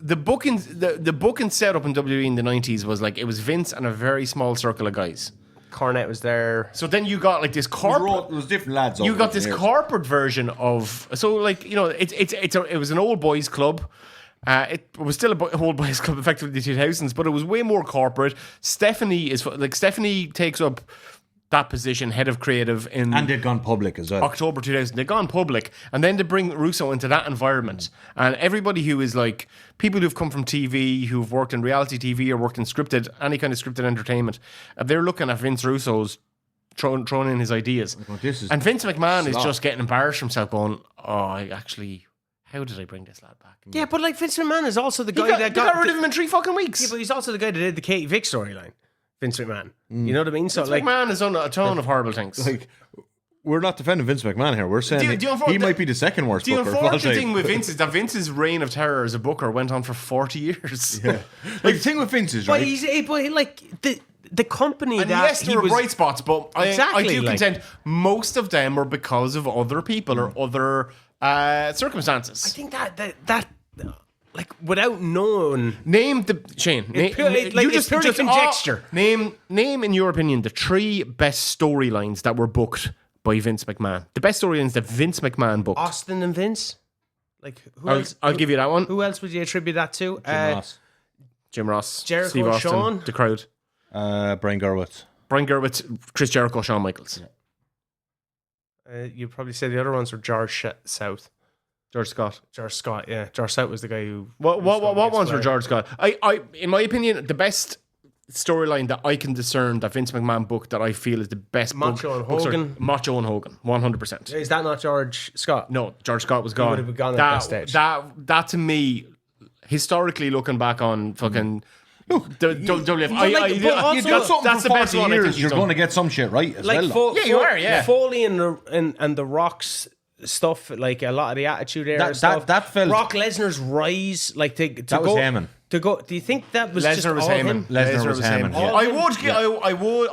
the booking setup in WWE in the 90s was like it was Vince and a very small circle of guys. Cornette was there. So then you got like this corporate. There was different lads. You over got the this years. corporate version of it was an old boys club. It was still a old boys club effectively in the 2000s, but it was way more corporate. Stephanie takes up that position, head of creative, in And they'd gone public as well. October 2000. They've gone public, and then to bring Russo into that environment, and everybody who is like people who've come from TV, who've worked in reality TV or worked in any kind of scripted entertainment, they're looking at Vince Russo's throwing in his ideas. This is And Vince McMahon is slop. just getting embarrassed himself, going, how did I bring this lad back? Yeah, but like Vince McMahon is also the They guy that got rid of him in 3 fucking weeks. Yeah, but he's also the guy that did the Katie Vick storyline. Vince McMahon. You know what I mean? So like, McMahon has done a ton of horrible things. like, we're not defending Vince McMahon here. We're saying Do you that he might be the second worst The booker of all unfortunate time. thing with Vince is that Vince's reign of terror as a booker went on for 40 years. Yeah. Like the thing with Vince is, but right? but like the company And that yes, he there were was bright spots, but I Exactly, do like- contend most of them were because of other people or other I circumstances. think that like without knowing. Name the Shane. It's purely conjecture. Name in your opinion the 3 best storylines that were booked by Vince McMahon. The best storylines that Vince McMahon booked. Austin and Vince. Like who else? I'll give you that one. Who else would you attribute that to? Jim Ross, Jericho, Steve Austin, Shawn? the Crowd. Brian Gerwitz. Brian Gerwitz, Chris Jericho, Shawn Michaels. You'd probably say the other ones were George South. George Scott. George Scott, yeah. George South was the guy who... What ones were George Scott? I, in my opinion, the best storyline that I can discern that Vince McMahon booked that I feel is the best Macho and Hogan. Macho and Hogan, 100%. Is that not George Scott? No, George Scott was gone. would have been gone at that stage. That to me, historically looking back on fucking... WWF, that's the best one. You're going to get some shit right as well. Yeah, you are, yeah. Foley and the Rock's stuff, like a lot of the Attitude Era stuff. That felt... Brock Lesnar's rise, like to that go... was Heyman. To go, do you think that was Lesnar just was all Heyman. him? Lesnar was Heyman. Yeah.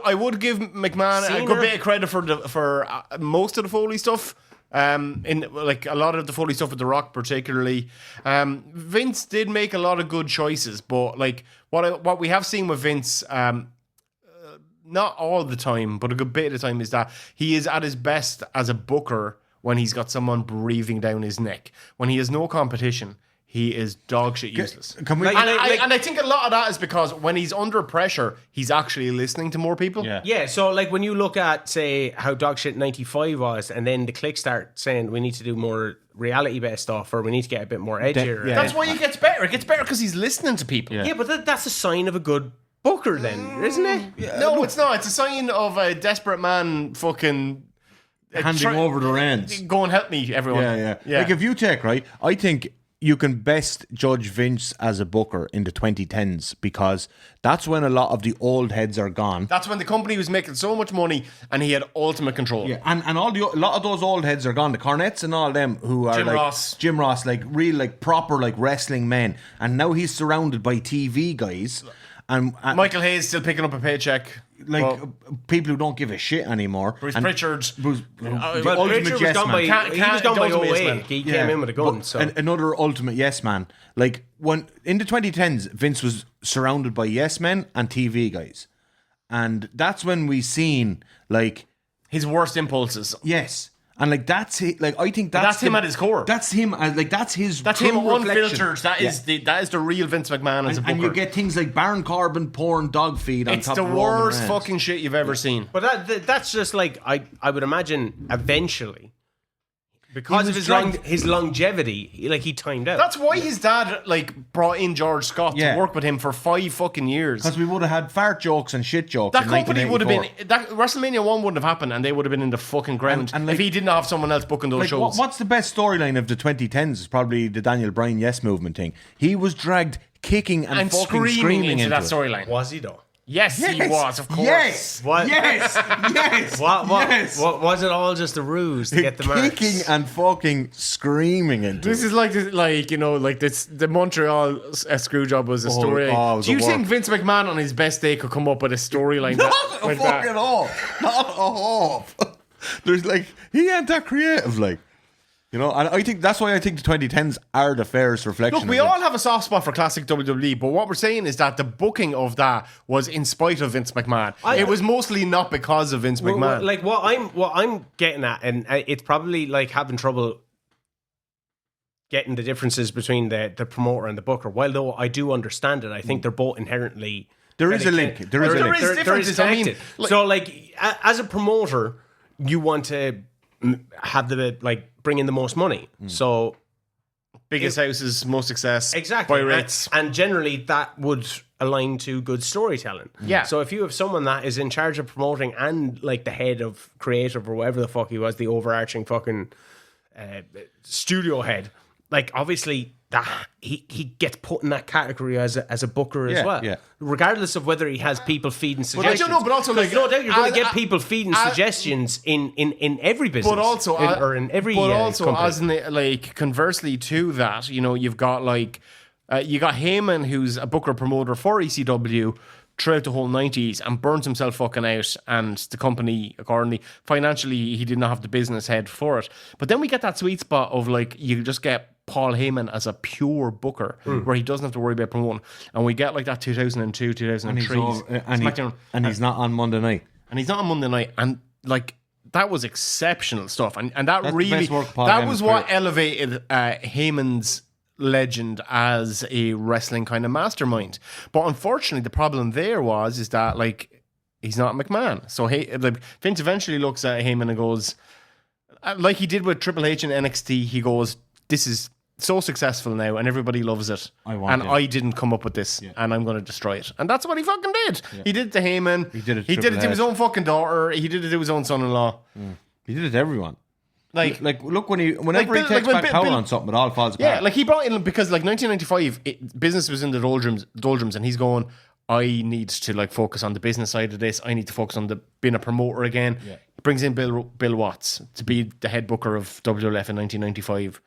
I would give McMahon a good Cena. bit of credit for most of the Foley stuff. In like a lot of the Foley stuff with The Rock, particularly. Vince did make a lot of good choices, but like what we have seen with Vince, not all the time, but a good bit of the time, is that he is at his best as a booker when he's got someone breathing down his neck. When he has no competition, he is dog shit useless. Can we? And I think a lot of that is because when he's under pressure, he's actually listening to more people. Yeah, so like when you look at, say, how Dogshit 95 was, and then the click start saying we need to do more reality-based stuff, or we need to get a bit more edgier. That's why it gets better. It gets better because he's listening to people. Yeah, but that's a sign of a good booker then, isn't it? No, it's not. It's a sign of a desperate man fucking... handing over the reins. Go and help me, everyone. Yeah. Like if you take, right, I think you can best judge Vince as a booker in the 2010s because that's when a lot of the old heads are gone. That's when the company was making so much money and he had ultimate control. Yeah, and a lot of those old heads are gone. The Cornettes and all them who are Jim Ross, like real, like proper, like wrestling men. And now he's surrounded by TV guys. And Michael Hayes still picking up a paycheck. Like people who don't give a shit anymore. Bruce Pritchard. The Well, ultimate Pritchard yes was done by, man. he was done by ultimate yes 08. man. He came in with a gun. So Another ultimate yes man. Like when in the 2010s, Vince was surrounded by yes men and TV guys, and that's when we seen like his worst impulses. Yes. And like that's it. Like I think that's him at his core. That's him. Like that's his. That's him unfiltered. That is the real Vince McMahon as a booker. And you get things like Baron Corbin pouring dog feed on it's top the of Roman worst Reigns. fucking shit you've ever seen. But that's just like I would imagine eventually, because of his longevity, he timed out. That's why his dad like brought in George Scott to work with him for 5 fucking years. Because we would have had fart jokes and shit jokes. That company would have been WrestleMania 1 wouldn't have happened, and they would have been in the fucking ground and like, if he didn't have someone else booking those shows. What's the best storyline of the 2010s? Is probably the Daniel Bryan Yes Movement thing. He was dragged kicking and fucking screaming into that it. storyline. Was he though? Yes, he was, of course. Yes. What? Yes. Yes. What was it all just a ruse to get the marks? Kicking and fucking screaming into This it. is like the Montreal Screwjob was a story. Do you think Vince McMahon on his best day could come up with a storyline Not like fucking that? all. Not a half. There's like he ain't that creative, like. You know, and I think that's why I think the 2010s are the fairest reflection. Look, we all have a soft spot for classic WWE, but what we're saying is that the booking of that was in spite of Vince McMahon. It was mostly not because of Vince McMahon. Like what I'm getting at, and it's probably like having trouble getting the differences between the promoter and the booker. While though I do understand it, I think they're both inherently There is a link. There is a link. There is differences. I mean, so like as a promoter, you want to have bring in the most money. So biggest houses, most success, exactly, buy rates, and generally that would align to good storytelling. Yeah. So if you have someone that is in charge of promoting and like the head of creative or whatever the fuck he was, the overarching fucking studio head, like obviously that he gets put in that category as a booker as well. Yeah. Regardless of whether he has people feeding suggestions. I don't know, but also like no doubt you're going to get people feeding suggestions in every business, but also in every but also company. as in like conversely to that, you know, you've got like you got Heyman, who's a booker promoter for ECW throughout the whole 90s and burns himself fucking out, and the company accordingly financially he did not have the business head for it. But then we get that sweet spot of like you just get Paul Heyman as a pure booker, where he doesn't have to worry about promoting, and we get like that 2002, 2003 SmackDown, and he's not on Monday night. and he's not on Monday night, and like that was exceptional stuff, and that That's the really best work Paul that Heyman's was what career. elevated Heyman's legend as a wrestling kind of mastermind. But unfortunately, the problem there is that like he's not McMahon, so like Vince eventually looks at Heyman and goes, like he did with Triple H and NXT, he goes, "This is so successful now, and everybody loves it. I didn't come up with this, and I'm going to destroy it." And that's what he fucking did. Yeah. He did it to Heyman. He did it to his own fucking daughter. He did it to his own son-in-law. He did it to everyone. Like look whenever he takes back power on something, it all falls apart. Yeah, like he brought in, because like 1995, business was in the doldrums, and he's going, I need to like focus on the business side of this. I need to focus on being a promoter again. Yeah. He brings in Bill Watts to be the head booker of WWF in 1995.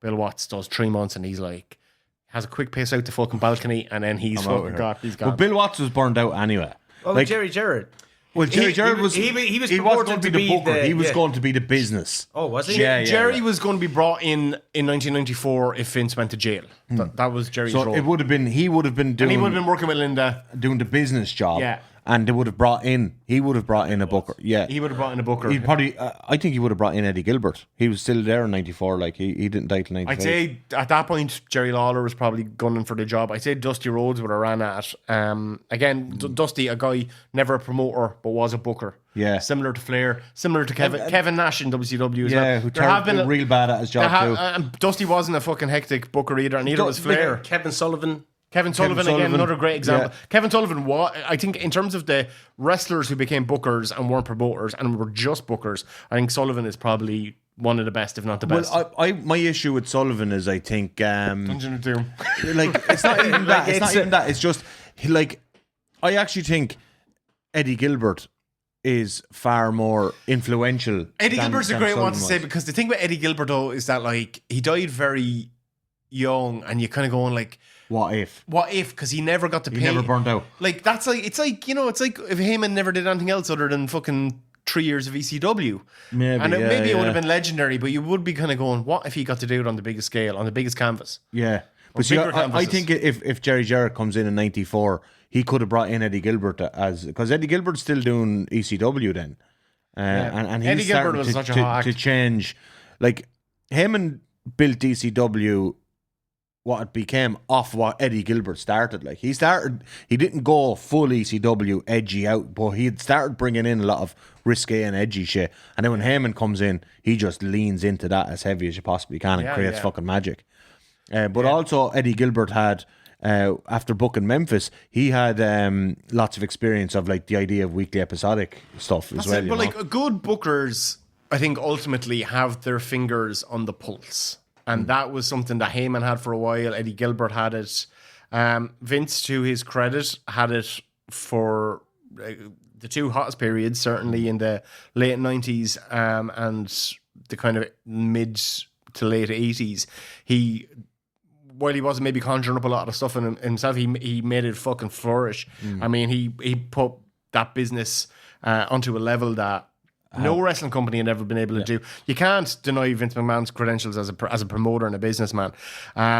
Bill Watts does 3 months, and he's like, has a quick pace out the fucking balcony, and then he's fucking gone. He's gone. But Bill Watts was burned out anyway. Well, like Jerry Jarrett. Well, Jerry Jarrett was he was wasn't going to be the booker. He was going to be the business. Oh, was he? Jerry was going to be brought in 1994 if Vince went to jail. That was Jerry's role. It would have been he would have been doing. And he would have been working with Linda, doing the business job. Yeah. And they would have brought in. He would have brought in a booker. Yeah. He would have brought in a booker. He'd probably. I think he would have brought in Eddie Gilbert. He was still there in '94. Like he didn't die till '95. I'd say at that point Jerry Lawler was probably gunning for the job. I'd say Dusty Rhodes would have ran at it. Again, Dusty, a guy never a promoter but was a booker. Yeah, similar to Flair, similar to Kevin Nash in WCW as well. Yeah, who turned real bad at his job too. And Dusty wasn't a fucking hectic booker either, and neither was Flair. Kevin Sullivan Again, another great example. Yeah. Kevin Sullivan, I think in terms of the wrestlers who became bookers and weren't promoters and were just bookers, I think Sullivan is probably one of the best, if not the best. Well, my issue with Sullivan is I think Dungeon of Doom. Like it's not even that. It's not even that. It's just like I actually think Eddie Gilbert is far more influential. Eddie Gilbert's a great one to say, was. because the thing about Eddie Gilbert though is that like he died very young, and you kind of going like, what if? Because he never got to pay. He never burned out. Like it's like if Heyman never did anything else other than fucking 3 years of ECW. Maybe it would have been legendary, but you would be kind of going, what if he got to do it on the biggest scale, on the biggest canvas? Yeah. But see, I think if Jerry Jarrett comes in '94, he could have brought in Eddie Gilbert because Eddie Gilbert's still doing ECW then. And Eddie he's Gilbert was such a hot act. To change. Like, Heyman built ECW what it became off what Eddie Gilbert started. Like he didn't go full ECW edgy out, but he had started bringing in a lot of risque and edgy shit. And then when Heyman comes in, he just leans into that as heavy as you possibly can and creates fucking magic. But also Eddie Gilbert had, after booking Memphis, he had lots of experience of like the idea of weekly episodic stuff as well. But like good bookers, I think ultimately have their fingers on the pulse. And that was something that Heyman had for a while. Eddie Gilbert had it. Vince, to his credit, had it for the two hottest periods, certainly in the late 90s and the kind of mid to late 80s. While he wasn't maybe conjuring up a lot of stuff in himself, he made it fucking flourish. I mean, he put that business onto a level that no wrestling company had ever been able to do. You can't deny Vince McMahon's credentials as a promoter and a businessman.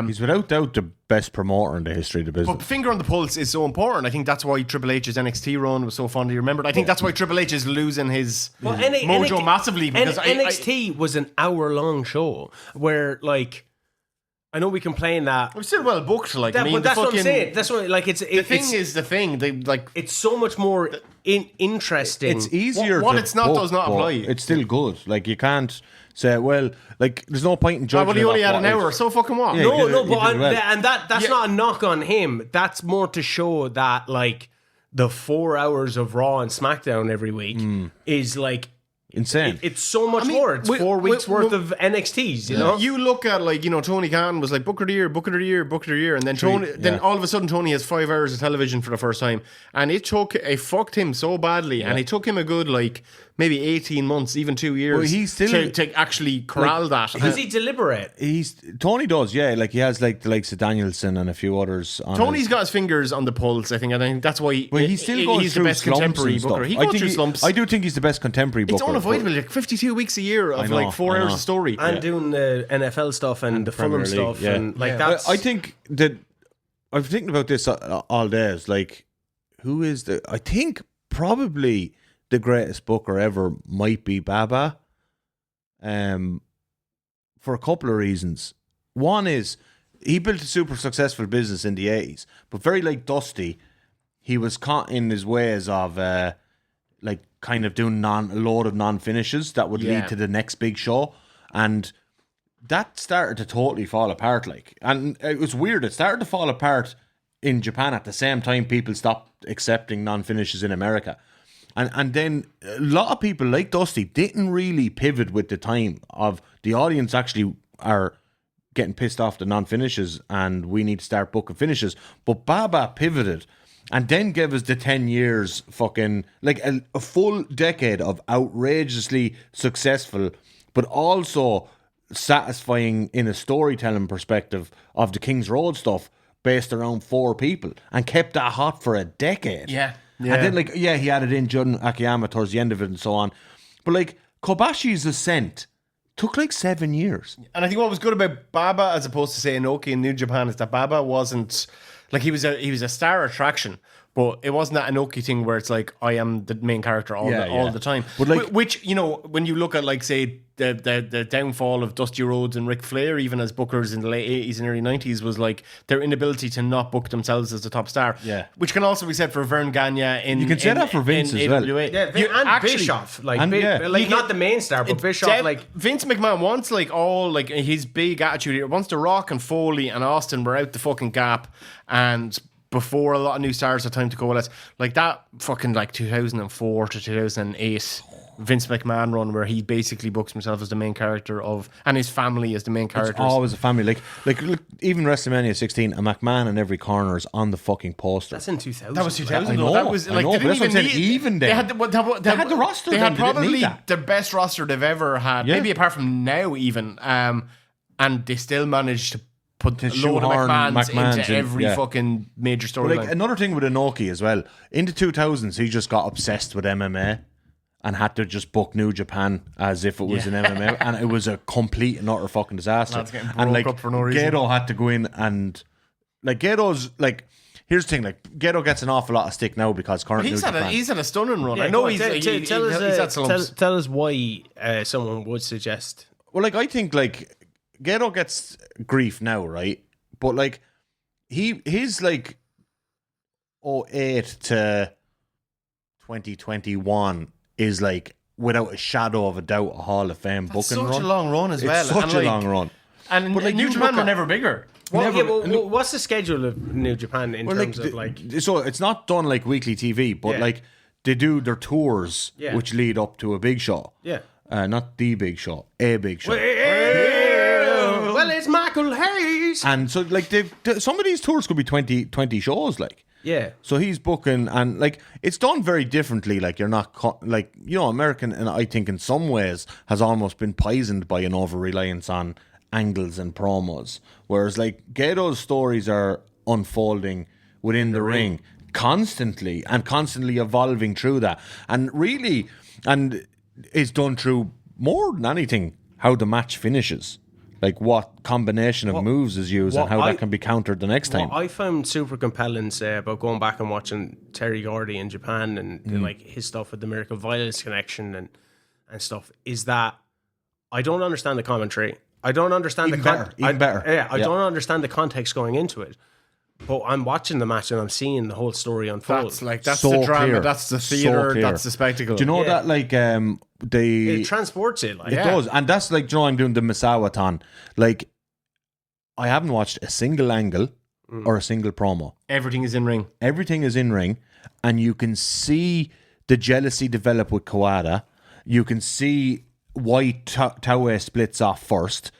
He's without doubt the best promoter in the history of the business. But finger on the pulse is so important. I think that's why Triple H's NXT run was so fondly remembered. I think that's why Triple H is losing his mojo massively. Because NXT was an hour-long show where, like, I know we complain that we're still well booked. Like, but that's what I'm saying. That's what, like, the thing. They like it's so much more interesting. It's easier. What to it's not book, does not apply. It's still good. Like you can't say, well, like there's no point in judging. Well, he only had an hour, so fucking what? Yeah, that's not a knock on him. That's more to show that like the 4 hours of Raw and SmackDown every week is like. Insane. It's so much more. It's 4 weeks worth of NXTs, you know? You look at, like, you know, Tony Khan was like, Booker of the Year, Booker of the Year, Booker of the Year. And then all of a sudden, Tony has 5 hours of television for the first time. And it fucked him so badly. Yeah. And it took him a good, like, maybe 18 months, even 2 years. Well, he's still to actually corral that. Does he deliberate? Tony does, yeah. Like he has like the likes of Danielson and a few others. Tony's got his fingers on the pulse, I think, and I think that's why he's the best contemporary booker. He goes through slumps. I do think he's the best contemporary booker. It's unavoidable. Like 52 weeks a year of like 4 hours of story, and doing the NFL stuff and the Fulham stuff, and like that's. I think that I've thinking about this all day. It's like, who is I think probably the greatest booker ever might be Baba. For a couple of reasons. One is he built a super successful business in the 80s, but very like Dusty, he was caught in his ways of like kind of doing a load of non-finishes that would lead to the next big show, and that started to totally fall apart. Like, and it was weird. It started to fall apart in Japan at the same time people stopped accepting non-finishes in America. And then a lot of people like Dusty didn't really pivot with the time of the audience actually are getting pissed off the non-finishes and we need to start booking finishes. But Baba pivoted and then gave us the 10 years fucking, like a full decade of outrageously successful, but also satisfying in a storytelling perspective of the King's Road stuff based around 4 people and kept that hot for a decade. Yeah. And then, like, he added in Jun Akiyama towards the end of it and so on. But, like, Kobashi's ascent took, like, 7 years. And I think what was good about Baba, as opposed to, say, Inoki in New Japan, is that Baba wasn't... Like, he was a star attraction, but it wasn't that Inoki thing where it's like, I am the main character all the time. But like, which, you know, when you look at, like, say, the downfall of Dusty Rhodes and Ric Flair, even as bookers in the late 80s and early 90s, was like their inability to not book themselves as the top star. Yeah. Which can also be said for Vern Gagne in... You can say that for Vince as well. Yeah, and Bischoff. Like, not the main star, but Bischoff, like... Vince McMahon wants, like, all, like, his big attitude here. Wants The Rock and Foley and Austin were out the fucking gap, and... before a lot of new stars had time to coalesce, like that fucking like 2004 to 2008 Vince McMahon run where he basically books himself as the main character of, and his family as the main characters. It's always a family. Like look, even WrestleMania 16, a McMahon in every corner is on the fucking poster. That's in 2000. That was 2000. I know, that was like, I know, they didn't but that's even what I'm need, saying, even then. they had the roster. They had then, they didn't probably need that. the best roster they've ever had, maybe apart from now even. And they still managed to put a load of McMahons into every fucking major storyline. Like, another thing with Inoki as well, in the 2000s, he just got obsessed with MMA and had to just book New Japan as if it was an MMA, and it was a complete and utter fucking disaster. And like, up for no reason. Gedo had to go in and, like, Gedo's, like, here's the thing, like, Gedo gets an awful lot of stick now because current New Japan. He's had a stunning run. Yeah, I know he's had slumps. Tell us why someone would suggest. Well, like, I think, like, Gedo gets grief now, right? But, like, his, like, 08 to 2021 is, like, without a shadow of a doubt, a Hall of Fame booking run. It's such a long run as well. It's such a long run. And but, like, New Japan were never bigger. What's the schedule of New Japan in terms of, like... So, it's not done, like, weekly TV, but, like, they do their tours, which lead up to a big show. Yeah. Not the big show, a big show. Well, it's Michael Hayes. And so, like, some of these tours could be 20 shows, like. Yeah. So he's booking, and, like, it's done very differently. Like, you're not, like, you know, American, and I think in some ways has almost been poisoned by an over-reliance on angles and promos. Whereas, like, Gedo's stories are unfolding within the ring constantly and constantly evolving through that. And really, and it's done through more than anything how the match finishes. Like, what combination of moves is used and how that can be countered the next time. What I found super compelling, say, about going back and watching Terry Gordy in Japan and like his stuff with the Miracle Violence connection and stuff, is that I don't understand the commentary. I don't understand Even better. Yeah, I don't understand the context going into it. But I'm watching the match and I'm seeing the whole story unfold. That's so the drama, clear. that's the theater, that's the spectacle. Do you know that, like, it transports it. Like, it does. And that's like, do you know, I'm doing the Misawa-ton. Like, I haven't watched a single angle or a single promo. Everything is in ring. Everything is in ring. And you can see the jealousy develop with Kawada. You can see why Taue splits off first.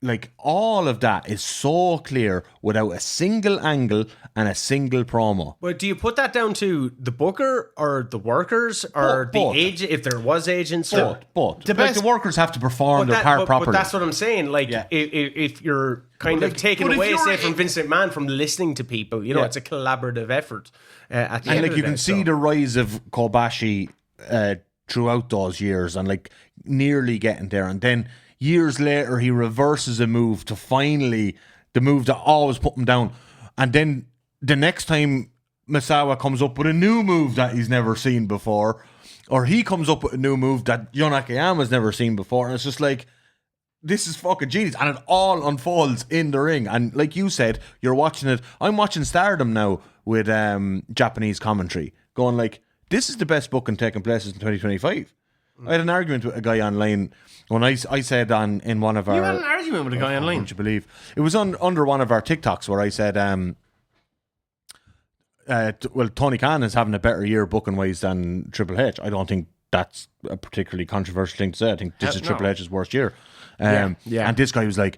like all of that is so clear without a single angle and a single promo. But do you put that down to the booker or the workers or Both. the agent? If there was agents, Both. The workers have to perform their part properly. But that's what I'm saying. Like, if you're kind of taken away, say, from Vince McMahon from listening to people, you know, it's a collaborative effort. At the end of you the can day, see the rise of Kobashi throughout those years, and like nearly getting there, and then years later he reverses a move to finally the move that always put him down, and then the next time Misawa comes up with a new move that he's never seen before, or he comes up with a new move that Yon Akiyama's never seen before, and it's just like, this is fucking genius, and it all unfolds in the ring. And like you said, you're watching it. I'm watching Stardom now with Japanese commentary, going like, this is the best booking taking place in 2025. I had an argument with a guy online when I said in one of our... You had an argument with a guy online? Would you believe? It was under one of our TikToks where I said, Tony Khan is having a better year booking-wise than Triple H. I don't think that's a particularly controversial thing to say. I think this is Triple H's worst year. And this guy was like,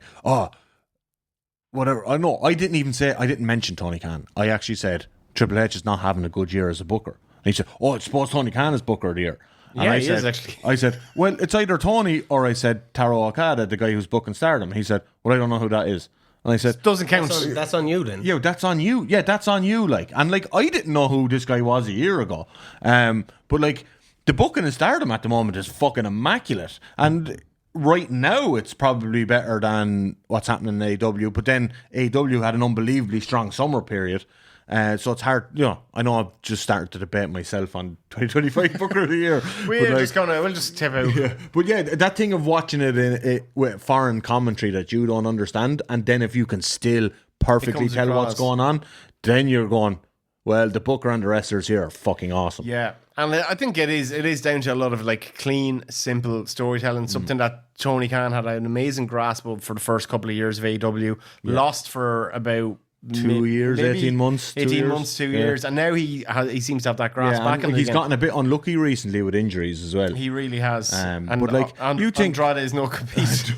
whatever. I know. I didn't mention Tony Khan. I actually said Triple H is not having a good year as a booker. And he said, I suppose Tony Khan is booker of the year. And he is actually. I said, well, it's either Tony or I said Taro Okada, the guy who's booking Stardom. He said, well, I don't know who that is. And I said, doesn't count. That's on you then. Yeah, that's on you. Yeah, that's on you. Like, and like, I didn't know who this guy was a year ago. But like, the booking in Stardom at the moment is fucking immaculate. And right now, it's probably better than what's happening in AEW. But then AEW had an unbelievably strong summer period. So it's hard, you know. I know I've just started to debate myself on 2025 Booker of the Year. We'll just tip out. Yeah. But yeah, that thing of watching it with foreign commentary that you don't understand, and then if you can still perfectly tell what's going on, then you're going, well, the Booker and the wrestlers here are fucking awesome. Yeah. And I think it is down to a lot of like clean, simple storytelling, something that Tony Khan had an amazing grasp of for the first couple of years of AEW, lost for about 2 years, 18 months, 2 years, and now he seems to have that grasp back. And he's gotten a bit unlucky recently with injuries as well. He really has. But like, you think Andrade is no compete.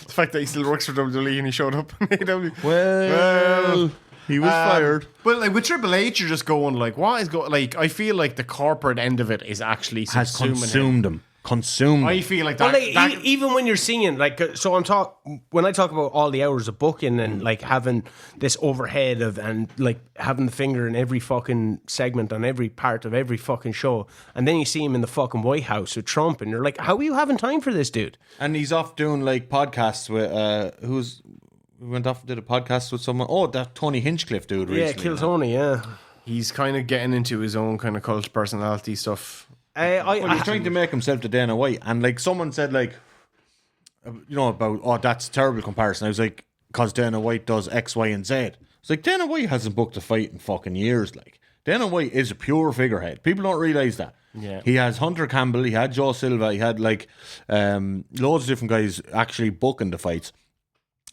The fact that he still works for WWE and he showed up in AEW. Well, he was fired. But like with Triple H, you're just going like, what is going? Like, I feel like the corporate end of it is actually has consumed him. I feel like that. Well, like, even when you're seeing, like, so when I talk about all the hours of booking and like having this overhead of and like having the finger in every fucking segment on every part of every fucking show, and then you see him in the fucking White House with Trump, and you're like, how are you having time for this dude? And he's off doing like podcasts with we went off and did a podcast with someone. Oh, that Tony Hinchcliffe dude. Yeah, recently, Kill Tony. Yeah, he's kind of getting into his own kind of cult personality stuff. He's trying to make himself to Dana White, and like someone said, like, you know, about that's a terrible comparison. I was like, because Dana White does X, Y, and Z. It's like Dana White hasn't booked a fight in fucking years. Like, Dana White is a pure figurehead. People don't realize that. Yeah, he has Hunter Campbell, he had Joe Silva, he had like loads of different guys actually booking the fights.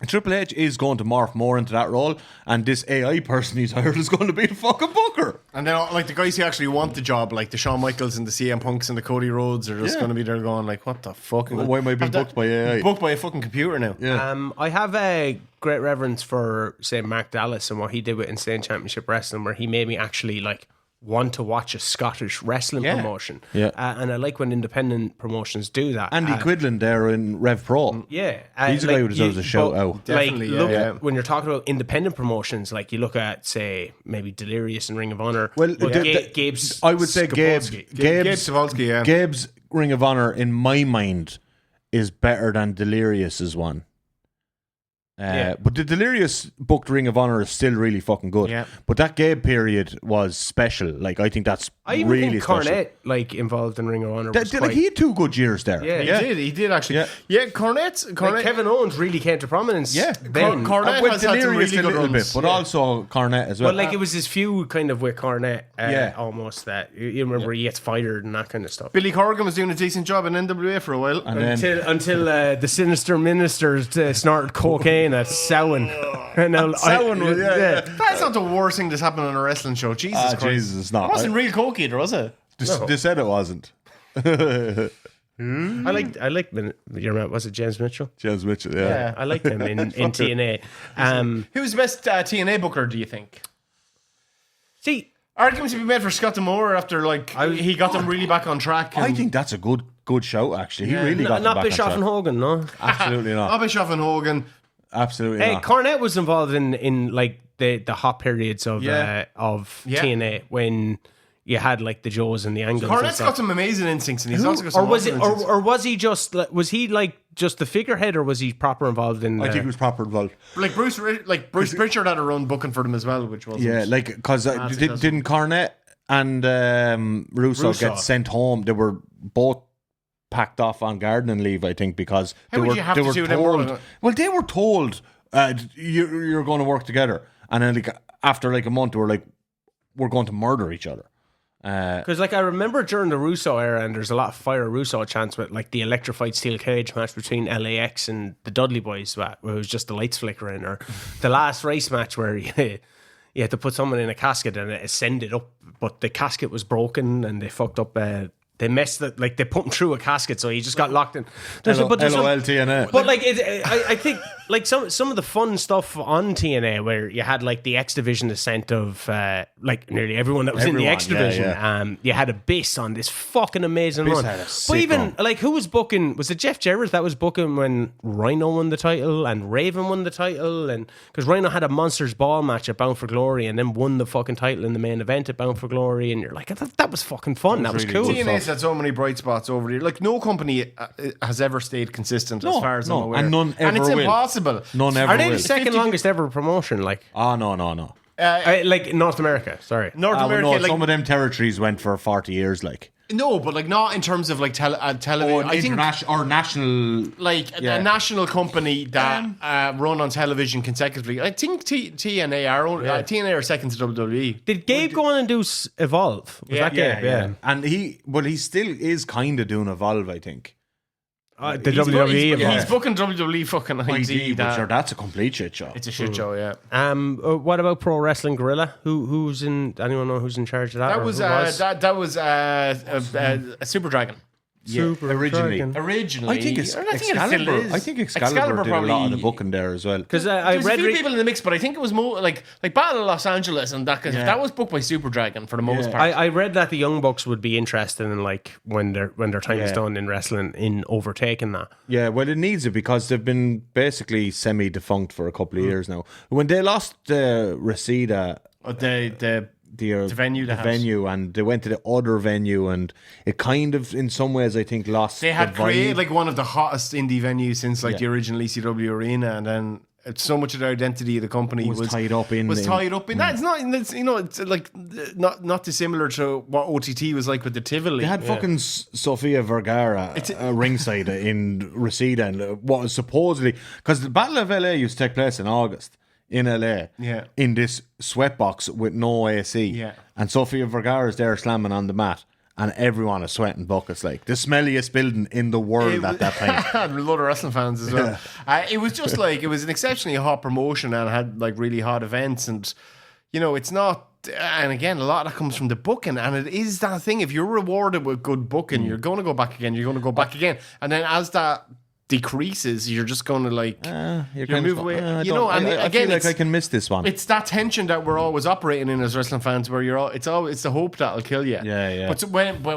Triple H is going to morph more into that role, and this AI person he's hired is going to be the fucking booker. And then, like, the guys who actually want the job, like the Shawn Michaels and the CM Punks and the Cody Rhodes, are just going to be there going, like, what the fuck? Why am I being booked by AI? Booked by a fucking computer now. Yeah. I have a great reverence for, say, Mark Dallas and what he did with Insane Championship Wrestling, where he made me actually, like, want to watch a Scottish wrestling promotion. Yeah. And I like when independent promotions do that. Andy Quidlin there in Rev Pro. Yeah. He's a guy who deserves a shout out. Definitely, look, when you're talking about independent promotions, like you look at, say, maybe Delirious and Ring of Honor. Well, Gabe's I would say Gabe's Sapolsky, yeah. Gabe's Ring of Honor, in my mind, is better than Delirious's one. But the Delirious booked Ring of Honor is still really fucking good. Yeah. But that Gabe period was special. Like, I think that's I even really think special. Cornette, like, involved in Ring of Honor. Like, he had 2 good years there. Yeah. He did actually. Yeah, Cornette. Like Kevin Owens really came to prominence. Yeah. Then. Cornette With has had some Delirious really a good little runs. bit, but also Cornette as well. But like it was his feud kind of with Cornette, almost that you remember he gets fired and that kind of stuff. Billy Corgan was doing a decent job in NWA for a while. And then, Until the sinister ministers snorted cocaine at Samhain. That's not the worst thing that's happened on a wrestling show. Jesus Christ. Jesus, it's not. It wasn't real coke either, was it? They said it wasn't. I like was it James Mitchell? James Mitchell, yeah. I liked him in TNA. Who's the best TNA booker, do you think? See, Arguments to be made for Scott D'Amore after he got them really back on track. I think that's a good shout, actually. He really got them not back Bischoff on and track. Hogan, no. Absolutely not. Bischoff and Hogan. Absolutely Hey, not. Cornette was involved in like the hot periods of TNA when you had like the Joes and the Angles. Cornette's got some amazing instincts, and he's also got some was he just the figurehead, or was he proper involved in? I think he was proper involved. Bruce Pritchard had a run booking for them as well, which was because didn't Cornette and Russo get sent home? They were both packed off on gardening leave, I think, because they were told. Well, they were told you're going to work together, and then after a month, they were like, we're going to murder each other. Because I remember during the Russo era, and there's a lot of fire Russo chants with like the electrified steel cage match between LAX and the Dudley Boys, where it was just the lights flickering, or the last race match where you had to put someone in a casket and it ascended up, but the casket was broken and they fucked up. They messed it, like they put him through a casket, so he just got locked in. LOL-TNA. But I think like some of the fun stuff on TNA, where you had like the X Division descent of like nearly everyone that was in the X Division. Yeah. You had Abyss on this fucking amazing run. But even like, who was booking? Was it Jeff Jarrett that was booking when Rhino won the title and Raven won the title? And because Rhino had a Monsters Ball match at Bound for Glory and then won the fucking title in the main event at Bound for Glory, and you're like, that was fucking fun. That was cool. TNA's had so many bright spots over here. Like, no company has ever stayed consistent as far as I'm aware. And none ever it's will. Impossible. None ever Are they will. the second longest ever promotion? Like, no. like North America. Sorry, North America. Some of them territories went for 40 years. Like, no, but like not in terms of like television. I think or national, like a national company that run on television consecutively. I think TNA are second to WWE. Did Gabe go on and do Evolve? Was that Gabe? Yeah. And he still is kind of doing Evolve, I think. The WWE. He's booking WWE fucking ID. That's a complete shit show. It's a shit show, yeah. What about Pro Wrestling Guerrilla? Who's in? Anyone know who's in charge of that? That was a Super Dragon. Originally, I think Excalibur. I think Excalibur did a lot of the booking there as well. Because there's a few people in the mix, but I think it was more like Battle of Los Angeles and that was booked by Super Dragon for the most part. I read that the Young Bucks would be interested in like when their time is done in wrestling in overtaking that. Yeah, well, it needs it because they've been basically semi-defunct for a couple of years now. When they lost Reseda, the venue, and they went to the other venue, and it kind of, in some ways, I think lost. They had created like one of the hottest indie venues since like the original ECW arena, and then so much of the identity of the company was tied up in that. It's not, it's like not dissimilar to what OTT was like with the Tivoli. They had fucking Sofia Vergara ringside in Reseda, and what was supposedly, because the Battle of LA used to take place in August. In LA, in this sweatbox with no AC, and Sofia Vergara is there slamming on the mat, and everyone is sweating buckets, like the smelliest building in the world at that time. A lot of wrestling fans as well. It was just like, it was an exceptionally hot promotion and had like really hot events, and it's not. And again, a lot of that comes from the booking, and it is that thing. If you're rewarded with good booking, you're going to go back again. You're going to go back again, and then as that decreases, you're just going to like you move away. I feel like I can miss this one. It's that tension that we're always operating in as wrestling fans, where it's the hope that'll kill you. Yeah. But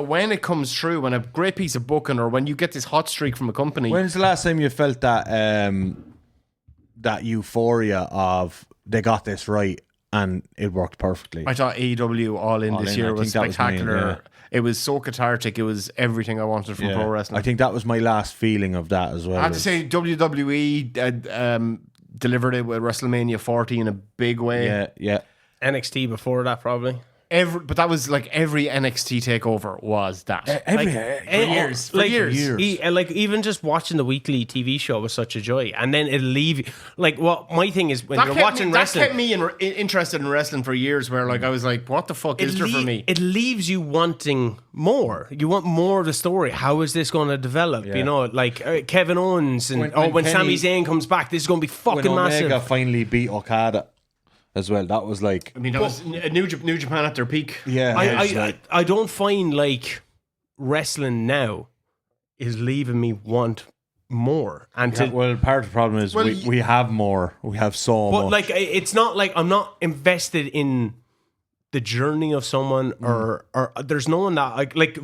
when it comes through, when a great piece of booking, or when you get this hot streak from a company. When's the last time you felt that that euphoria of they got this right and it worked perfectly? I thought AEW All In this year was spectacular. It was so cathartic. It was everything I wanted from pro wrestling. I think that was my last feeling of that as well. I have to say WWE delivered it with WrestleMania 40 in a big way. Yeah. NXT before that, probably. But that was like every NXT takeover was that. For years. Like even just watching the weekly TV show was such a joy, and then it'll leave you. Like, what my thing is when you're watching wrestling, that kept me interested in wrestling for years. Where like I was like, what the fuck is there for me? It leaves you wanting more. You want more of the story. How is this going to develop? Like Kevin Owens and when Sami Zayn comes back, this is going to be fucking massive. When Omega finally beat Okada as well, that was like, I mean, that was New Japan at their peak. I don't find like wrestling now is leaving me want more. And Well, part of the problem is we have more. We have so but much. like, it's not like I'm not invested in the journey of someone, or there's no one that like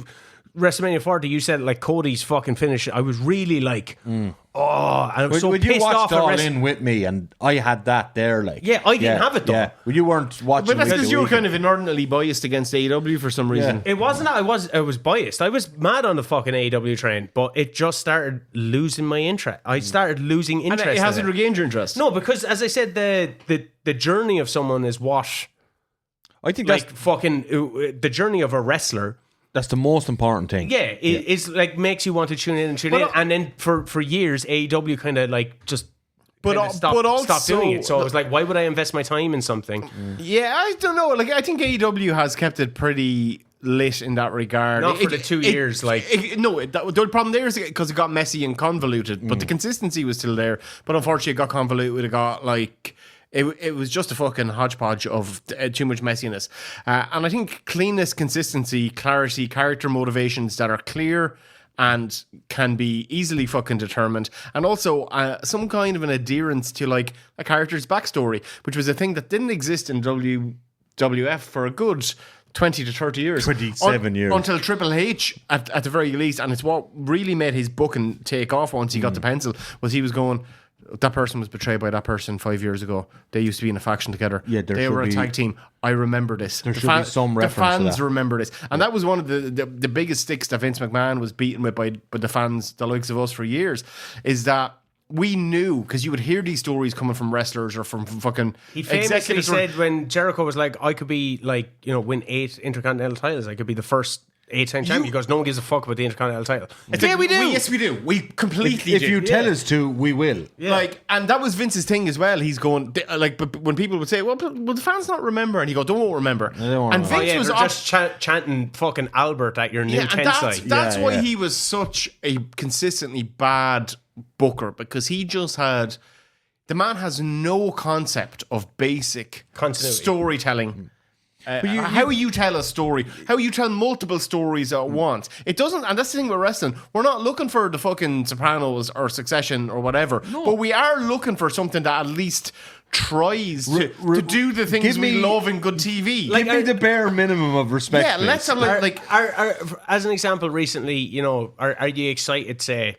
WrestleMania 40. You said like Cody's fucking finish. I was really like, and I was so When pissed you watched off at All In with me, and I had that there, like Yeah, I didn't have it, though. Yeah, well, you weren't watching. But that's week because to you were week. kind of inordinately biased against AEW for some reason. It wasn't that I was biased. I was mad on the fucking AEW train, but it just started losing my interest. I started losing And interest. it hasn't in regained your interest. No, because as I said, the journey of someone is what, I think like fucking the journey of a wrestler. that's the most important thing. Yeah, it's like makes you want to tune in and tune in. And then for years, AEW kind of like just stop doing it. So I was like, why would I invest my time in something? Yeah, I don't know. Like, I think AEW has kept it pretty lit in that regard. Not for the 2 years. The problem there is because it got messy and convoluted, but the consistency was still there. But unfortunately, it got convoluted. It got like. It was just a fucking hodgepodge of too much messiness. And I think cleanness, consistency, clarity, character motivations that are clear and can be easily fucking determined. And also some kind of an adherence to like a character's backstory, which was a thing that didn't exist in WWF for a good 20 to 30 years. 27 years. Until Triple H at the very least. And it's what really made his booking take off once he got the pencil, was he was going... That person was betrayed by that person 5 years ago. They used to be in a faction together. Yeah, they were a tag team. I remember this. There should be some reference The fans to that. remember this. And that was one of the biggest sticks that Vince McMahon was beaten with by the fans, the likes of us, for years, is that we knew, because you would hear these stories coming from wrestlers or from fucking He famously executives. said when Jericho was like, I could be like, win 8 Intercontinental titles. I could be the first 8-time champion. He goes, no one gives a fuck about the Intercontinental title. Yeah, we do. Yes, we do. We completely If do. you tell us to, we will. Yeah. Like, and that was Vince's thing as well. He's going like, but when people would say, "Well, the fans not remember," and he go, "They won't remember." They won't And remember. Vince was they're off- just chanting fucking Albert at your new and Tensai. that's Yeah, why yeah. he was such a consistently bad booker, because he just had the man has no concept of basic Continuity. storytelling. How you tell a story, how you tell multiple stories at once. It doesn't, and that's the thing with wrestling. We're not looking for the fucking Sopranos or Succession or whatever, but we are looking for something that at least tries to do the things give we me- love in good TV. Give me the bare minimum of respect. yeah, let's have like As an example, recently, are you excited, say,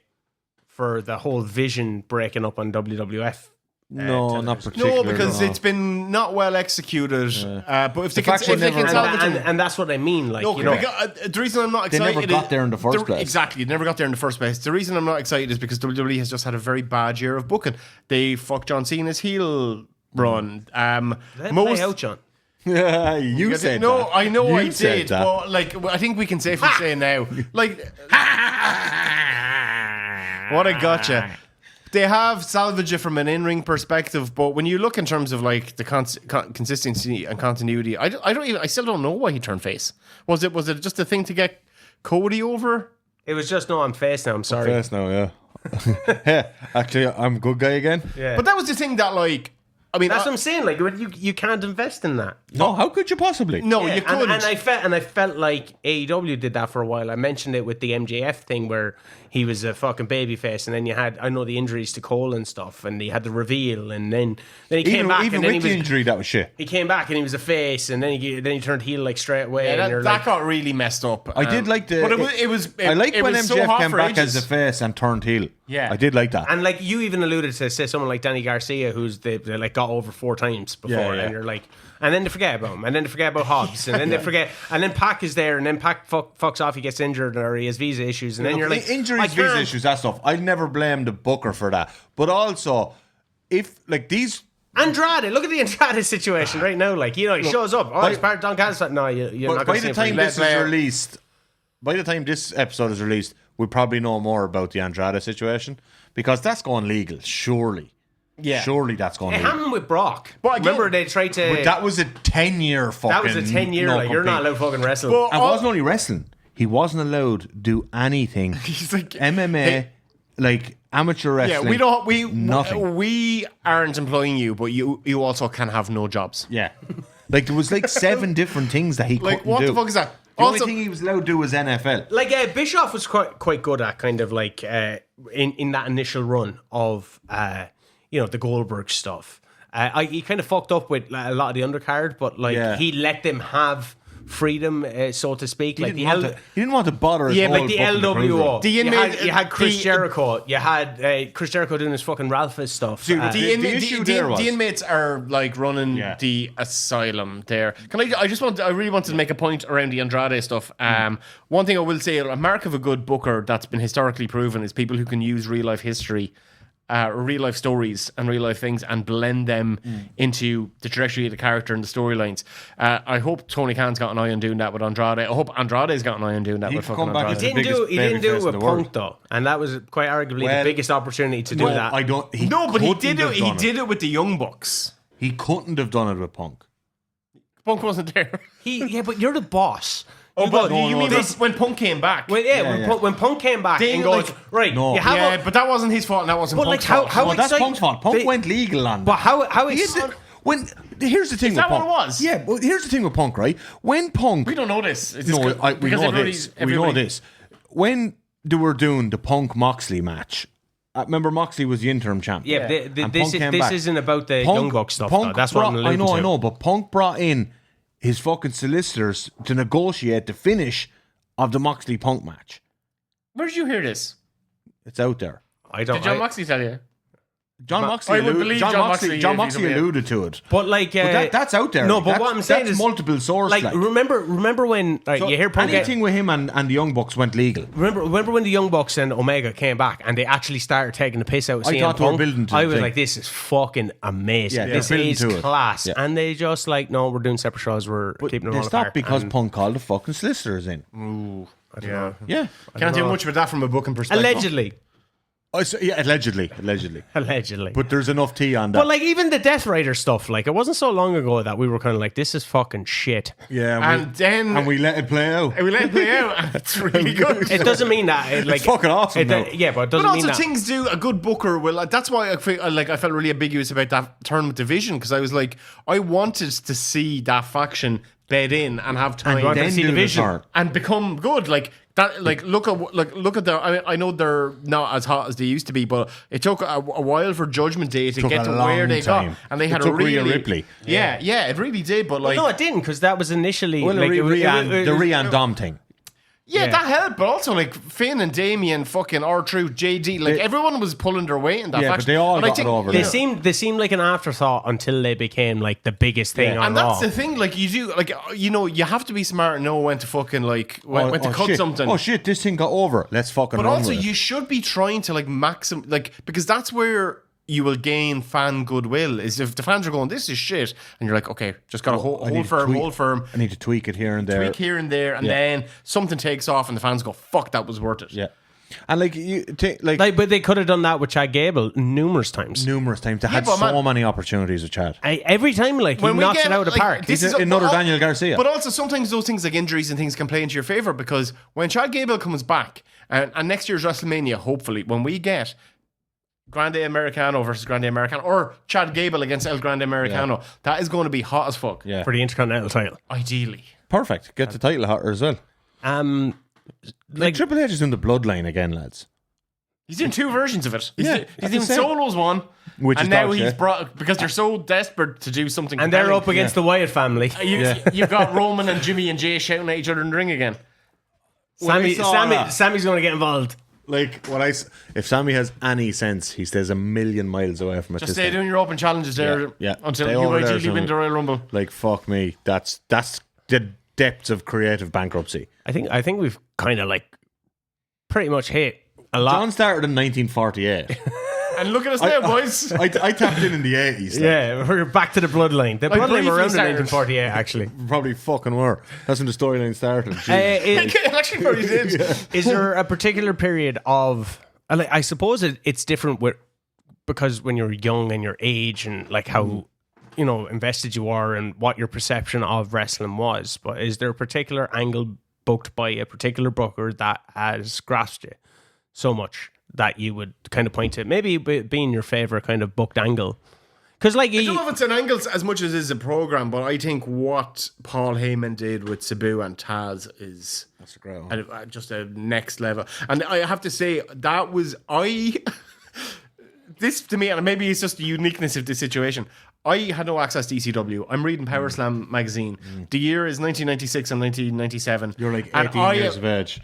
for the whole Vision breaking up on WWF? No, not particularly. no, because it's been not well executed. But if they can, fact they if they never can got- salvage And that's what I mean. Like, No, the reason I'm not They excited never got there in the first place. Exactly, they never got there in the first place. The reason I'm not excited is because WWE has just had a very bad year of booking. They fucked John Cena's heel run. let play out, John. You said no, that. I know You I said did, that. but like I think we can safely say now, like what I gotcha. They have salvaged it from an in-ring perspective, but when you look in terms of like the consistency and continuity, I still don't know why he turned face. Was it just a thing to get Cody over? It was just, no, I'm face now. I'm sorry. Yes, no, yeah. Yeah, actually, I'm a good guy again. Yeah. But that was the thing that like, I mean, That's what I'm saying. Like, you can't invest in that. No, how could you possibly? no, Yeah, you couldn't. and I felt like AEW did that for a while. I mentioned it with the MJF thing where he was a fucking babyface, and then you had, I know, the injuries to Cole and stuff, and he had the reveal, and then he came back, even and then with he the was injury, that was shit. he came back and he was a face, and then he turned heel like straight away. Yeah, and you're that like, got really messed up. I did like the. but it was. I like it when was so MJF hot came for back ages. as a face and turned heel. Yeah. I did like that. and like you even alluded to, say, someone like Danny Garcia, who's they like got over 4 times before, Yeah, yeah. and you're like, and then they forget about him, and then they forget about Hobbs, and then they forget, and then Pac is there, and then Pac fucks off, he gets injured, or he has visa issues, and then you're like, I injuries, can't- visa issues, that stuff. I never blame the booker for that. But also, if like these. Andrade, look at the Andrade situation right now. Like, he shows up. Oh, he's part of Don Callis. No, you're not By going to the see him time for this is released, by the time this episode is released, we probably know more about the Andrade situation, because that's going legal. Surely, Yeah. surely that's going It legal. happened with Brock. But again- Remember, they tried to. But that was a 10-year fucking. that was a 10-year. no Like, you're not compete. allowed to fucking wrestle. Well, And wasn't only wrestling. He wasn't allowed to do anything. He's like, MMA, hey- like amateur wrestling. Yeah, we don't. nothing. We aren't employing you, but you also can have no jobs. Yeah, like there was like 7 different things that he Like, couldn't what do. the fuck is that? The Also- only thing he was allowed to do was NFL. Like Bischoff was quite good at kind of like in that initial run of the Goldberg stuff. He kind of fucked up with a lot of the undercard, but like he let them have freedom, so to speak. He didn't want to bother his like the LWO. You had Chris the- Jericho. You had Chris Jericho doing his fucking Ralphus stuff. Dude, The inmates are like running the asylum there. I really wanted to make a point around the Andrade stuff. One thing I will say, a mark of a good booker that's been historically proven is people who can use real life history, real life stories and real life things and blend them into the trajectory of the character and the storylines. I hope Tony Khan's got an eye on doing that with Andrade. I hope Andrade's got an eye on doing that with fucking Andrade. He didn't do it with Punk though, and that was quite arguably the biggest opportunity to do that. But he did it with the Young Bucks. He couldn't have done it with Punk. Punk wasn't there. But you're the boss. You mean when Punk came back? Well, when Punk came back and goes, but that wasn't his fault and that wasn't Punk's fault. That's Punk's fault. Punk went legal on that. But how here's the thing Is with that Punk. what it was? Yeah, well, here's the thing with Punk, right? When Punk... We don't know this. We know this. When they were doing the Punk-Moxley match, remember Moxley was the interim champ. Yeah, this isn't about the Young Bucks stuff, though. That's what I'm alluding to. I know, but Punk brought in his fucking solicitors to negotiate the finish of the Moxley-Punk match. Where did you hear this? It's out there. Did John Moxley tell you? John Moxley alluded to it. But like, that's out there. No, but what I'm saying is multiple sources. Like, remember when you hear Punk anything with him and the Young Bucks went legal. Remember when the Young Bucks and Omega came back and they actually started taking the piss out of CM thought they were Punk? building to I the was thing. like, this is fucking amazing. Yeah, this they're building is to it. class. Yeah. And they just like, no, we're doing separate shows. We're keeping them They all stopped apart. because And Punk called the fucking solicitors in. Yeah. Can't do much with that from a booking perspective. allegedly. Allegedly. But there's enough tea on that. But like even the Death Rider stuff, like it wasn't so long ago that we were kind of like, this is fucking shit. yeah, and we let it play out. We let it play out, and it's really good. It doesn't mean that. It's fucking awesome. But it But doesn't mean also, that. things do a good booker will. That's why I felt really ambiguous about that turn with Division, because I was like, I wanted to see that faction bed in and have time wanted to see do the Division turn. and become good. Like that. Like look at their. I know they're not as hot as they used to be, but it took a while for Judgment Day to get to where they got, and they had a really Rhea Ripley. Yeah, it really did. But like, no, it didn't, because that was initially Well, like, the Rhea and Dom thing. yeah, that helped. But also like Finn and Damien, fucking R-Truth, JD, like everyone was pulling their weight in that Yeah, faction. but they all And I got think- it over They there. seemed like an afterthought until they became like the biggest thing on And Raw. that's the thing, like you do, like you have to be smart and know when to fucking like when to cut shit. something. Oh shit, this thing got over. Let's fucking But run also, with it. you should be trying to like because that's where you will gain fan goodwill. Is if the fans are going, this is shit, and you're like, okay, just got to hold firm. I need to tweak it here and there. Tweak here and there, and then something takes off, and the fans go, fuck, that was worth it. Yeah. And like you take but they could have done that with Chad Gable numerous times. They had but so many opportunities with Chad. Every time, like, he When we knocks get, it out of the like, park. this He's is another but Daniel Garcia. But also, sometimes those things like injuries and things can play into your favor, because when Chad Gable comes back, and next year's WrestleMania, hopefully, when we get Grande Americano versus Grande Americano, or Chad Gable against El Grande Americano, that is going to be hot as fuck. Yeah. For the Intercontinental title. Ideally. Perfect. Get the title hotter as well. Like Triple H is in the bloodline again, lads. He's doing two versions of it. He's Yeah, doing Solo's one, Which and is now dog he's shit. brought, because they're so desperate to do something. and they're compelling. up against the Wyatt family. You've got Roman and Jimmy and Jay shouting at each other in the ring again. Sammy's going to get involved. Like if Sammy has any sense, he stays a million miles away from it. Just stay doing your open challenges there until Stay you over there, ideally win Sammy. the Royal Rumble. Like fuck me, that's the depths of creative bankruptcy. I think we've kind of like pretty much hit a lot. John started in 1948. And look at us now, boys. I tapped in the 80s. Yeah, we're back to the bloodline. The bloodline briefly were around in started. 1948, actually. Probably fucking were. That's when the storyline started. It actually probably did. Is there a particular period of? I suppose it's different because when you're young and your age and like how invested you are and what your perception of wrestling was. But is there a particular angle booked by a particular booker that has grasped you so much that you would kind of point to maybe being your favorite kind of booked angle Because like I don't know if it's an angle as much as it is a program, but I think what Paul Heyman did with Sabu and Taz is That's a great one. just a next level. And I have to say that was this to me, and maybe it's just the uniqueness of the situation. I had no access to ECW. I'm reading Power Slam magazine. The year is 1996 and 1997. You're like 18 years of age.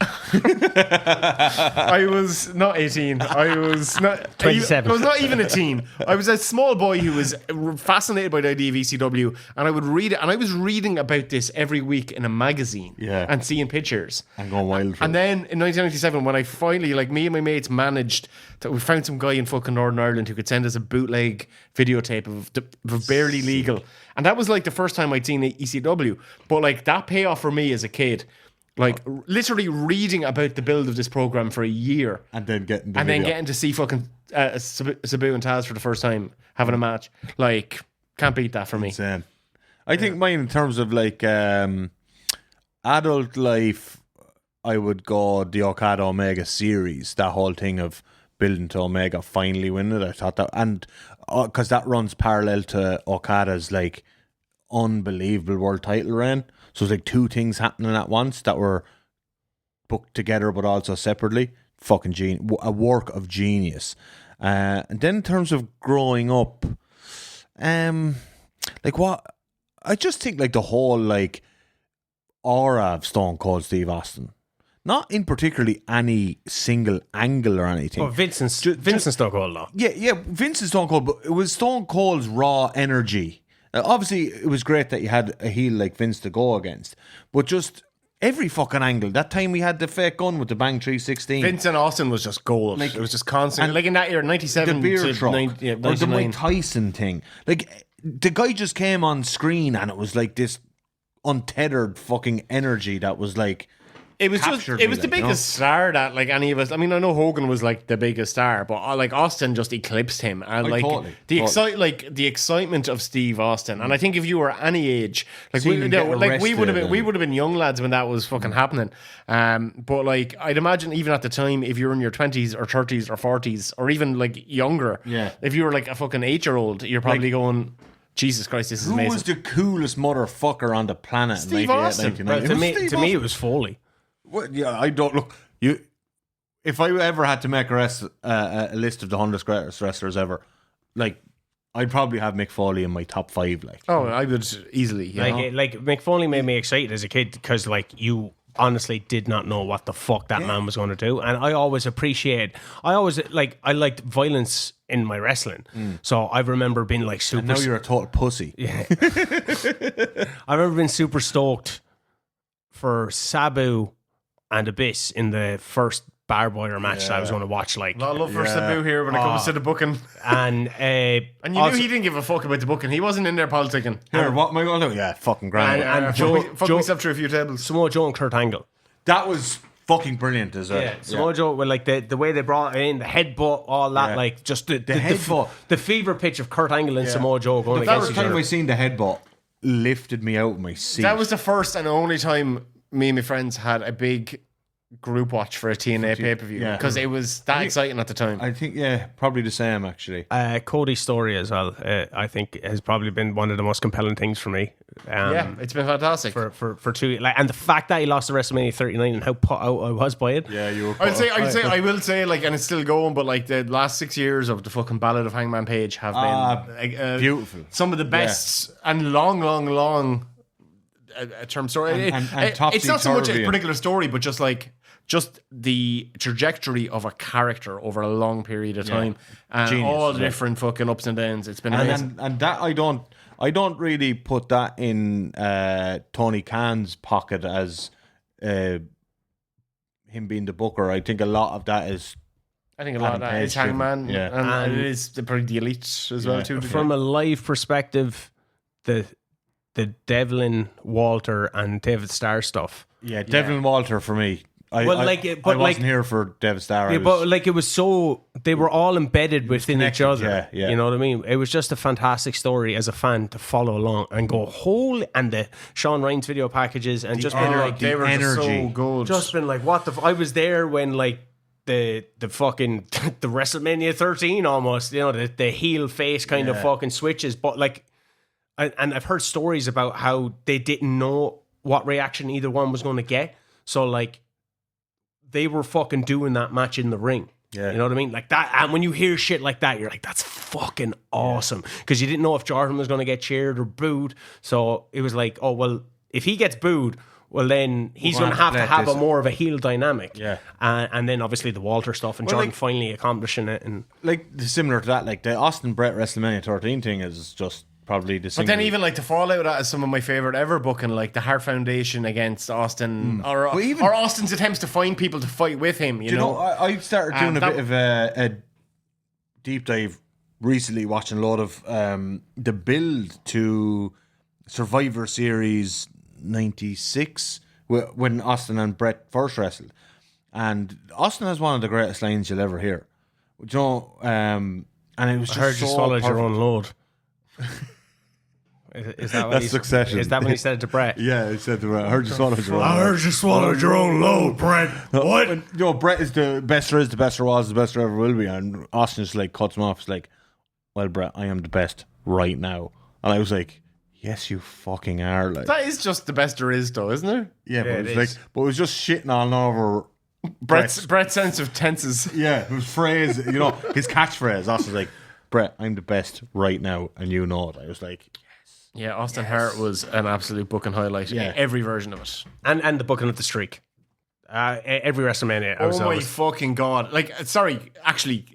I was not 18. I was not 27. I was not even a teen. I was a small boy who was fascinated by the idea of ECW, and I would read it. And I was reading about this every week in a magazine, and seeing pictures And going wild for And it. then in 1997, when I finally, like, me and my mates managed that, we found some guy in fucking Northern Ireland who could send us a bootleg videotape of barely legal, and that was like the first time I'd seen ECW. But like that payoff for me as a kid, like literally reading about the build of this program for a year, And then getting then getting to see fucking Sabu and Taz for the first time having a match, like can't beat that for me. Insane. I think mine in terms of like adult life, I would go the Okada Omega series. That whole thing of building to Omega finally winning it. I thought that, and because that runs parallel to Okada's like unbelievable world title reign. So it's like two things happening at once that were booked together but also separately. Fucking a work of genius. And then in terms of growing up, like what I just think like the whole like aura of Stone Cold Steve Austin. Not in particularly any single angle or anything. Oh, Vince and Stone Cold though. Yeah, Vince and Stone Cold, but it was Stone Cold's raw energy. Obviously, it was great that you had a heel like Vince to go against, but just every fucking angle. That time we had the fake gun with the Bang 316. Vince and Austin was just gold. Like, it was just constant. and like in that year, 97 the beer to truck, 99. or the Mike Tyson thing. Like, the guy just came on screen and it was like this untethered fucking energy that was like... It was just, captured it me, was the like, you biggest star that like any of us. I mean, I know Hogan was like the biggest star, but like Austin just eclipsed him, and like the excitement of Steve Austin. And I think if you were any age, like Seeing him get we would have arrested been young lads when that was fucking happening. But like I'd imagine even at the time, if you're in your 20s or 30s or 40s or even like younger, if you were like a fucking 8-year-old, you're probably going, Jesus Christ, this is Who amazing. was the coolest motherfucker on the planet in Steve 98, Austin. 99? To me, it was Foley. Well, yeah, I don't look you. If I ever had to make a list of the 100 greatest wrestlers ever, like I'd probably have Mick Foley in my top 5. Like, Oh, I would easily. You know? Like Mick Foley made me excited as a kid because like you honestly did not know what the fuck that man was going to do, and I always I liked violence in my wrestling. So I remember being like super. and now you're a total pussy. I remember being super stoked for Sabu and Abyss in the first barbed wire match that I was going to watch. Like, A lot of love for Sabu here when it comes to the booking. and And you knew he didn't give a fuck about the booking. He wasn't in there politicking. Here, what am I going to do? Yeah, fucking grand. and Fuck myself through a few tables. Samoa Joe and Kurt Angle. That was fucking brilliant as well. Samoa Joe with like the way they brought it in, the headbutt, all that, Yeah. like just the headbutt. the fever pitch of Kurt Angle and Samoa Joe going The against first each time other. I seen the headbutt lifted me out of my seat. That was the first and only time me and my friends had a big group watch for a TNA pay-per-view yeah. because it was that exciting at the time. I think, yeah, probably the same actually. Cody's story as well, I think, has probably been one of the most compelling things for me. Yeah, it's been fantastic. For two, like, and the fact that he lost the WrestleMania 39 and how put out I was by it. Yeah, you were. I will say, like, and it's still going, but like the last 6 years of the fucking Ballad of Hangman Page have been beautiful. Some of the best and long term story. And It's not so much a topsy-turvy. particular story, but just the trajectory of a character over a long period of time, and Genius, all the different fucking ups and downs. It's been amazing. And that I don't really put that in Tony Khan's pocket as him being the booker. I think a lot of that is. I think a lot of that is Hangman, and it is probably the Elite as well too. From a live perspective, the Devlin, Walter, and David Starr stuff. Yeah, Devlin Walter for me. I wasn't here for David Starr. Yeah, but like it was so they were all embedded within each other. Yeah. You know what I mean? It was just a fantastic story as a fan to follow along and go whole and the Sean Ryan's video packages and just been like they were just so energy. good. just been like what the I was there when like the fucking the WrestleMania 13 almost, the heel face kind of fucking switches. But like, and I've heard stories about how they didn't know what reaction either one was going to get. So like, they were fucking doing that match in the ring. Yeah. You know what I mean? Like that. And when you hear shit like that, you're like, that's fucking awesome. Because you didn't know if Jordan was going to get cheered or booed. So it was like, oh, well, if he gets booed, well, then he's going to have a more of a heel dynamic. Yeah. And then obviously the Walter stuff and Jordan finally accomplishing it. And like similar to that, like the Austin Brett WrestleMania 13 thing is just probably the But then even like the fallout of that is some of my favorite ever booking, like the Hart Foundation against Austin, or Austin's attempts to find people to fight with him. You know, I started doing a bit of a deep dive recently, watching a lot of the build to Survivor Series 96 when Austin and Brett first wrestled, and Austin has one of the greatest lines you'll ever hear. And it was just I heard you swallowed your own load. Is that That's Succession. Is that when he said it to Brett? Yeah, he said to Brett, I heard you swallowed your own load. I heard you swallowed your own load, Brett. What? Brett is the best there is, the best there was, the best there ever will be. And Austin just like cuts him off. It's like, well, Brett, I am the best right now. And I was like, yes, you fucking are. Like, that is just the best there is, though, isn't it? yeah, but it was but it was just shitting all over Brett's sense of tenses. Yeah, it was phrase, his catchphrase. Austin's like, Brett, I'm the best right now, and you know it. I was like, yeah, Austin Hart was an absolute booking highlight. Yeah, every version of it, and the booking of the streak. Every WrestleMania. Oh my fucking god! Like, sorry, actually,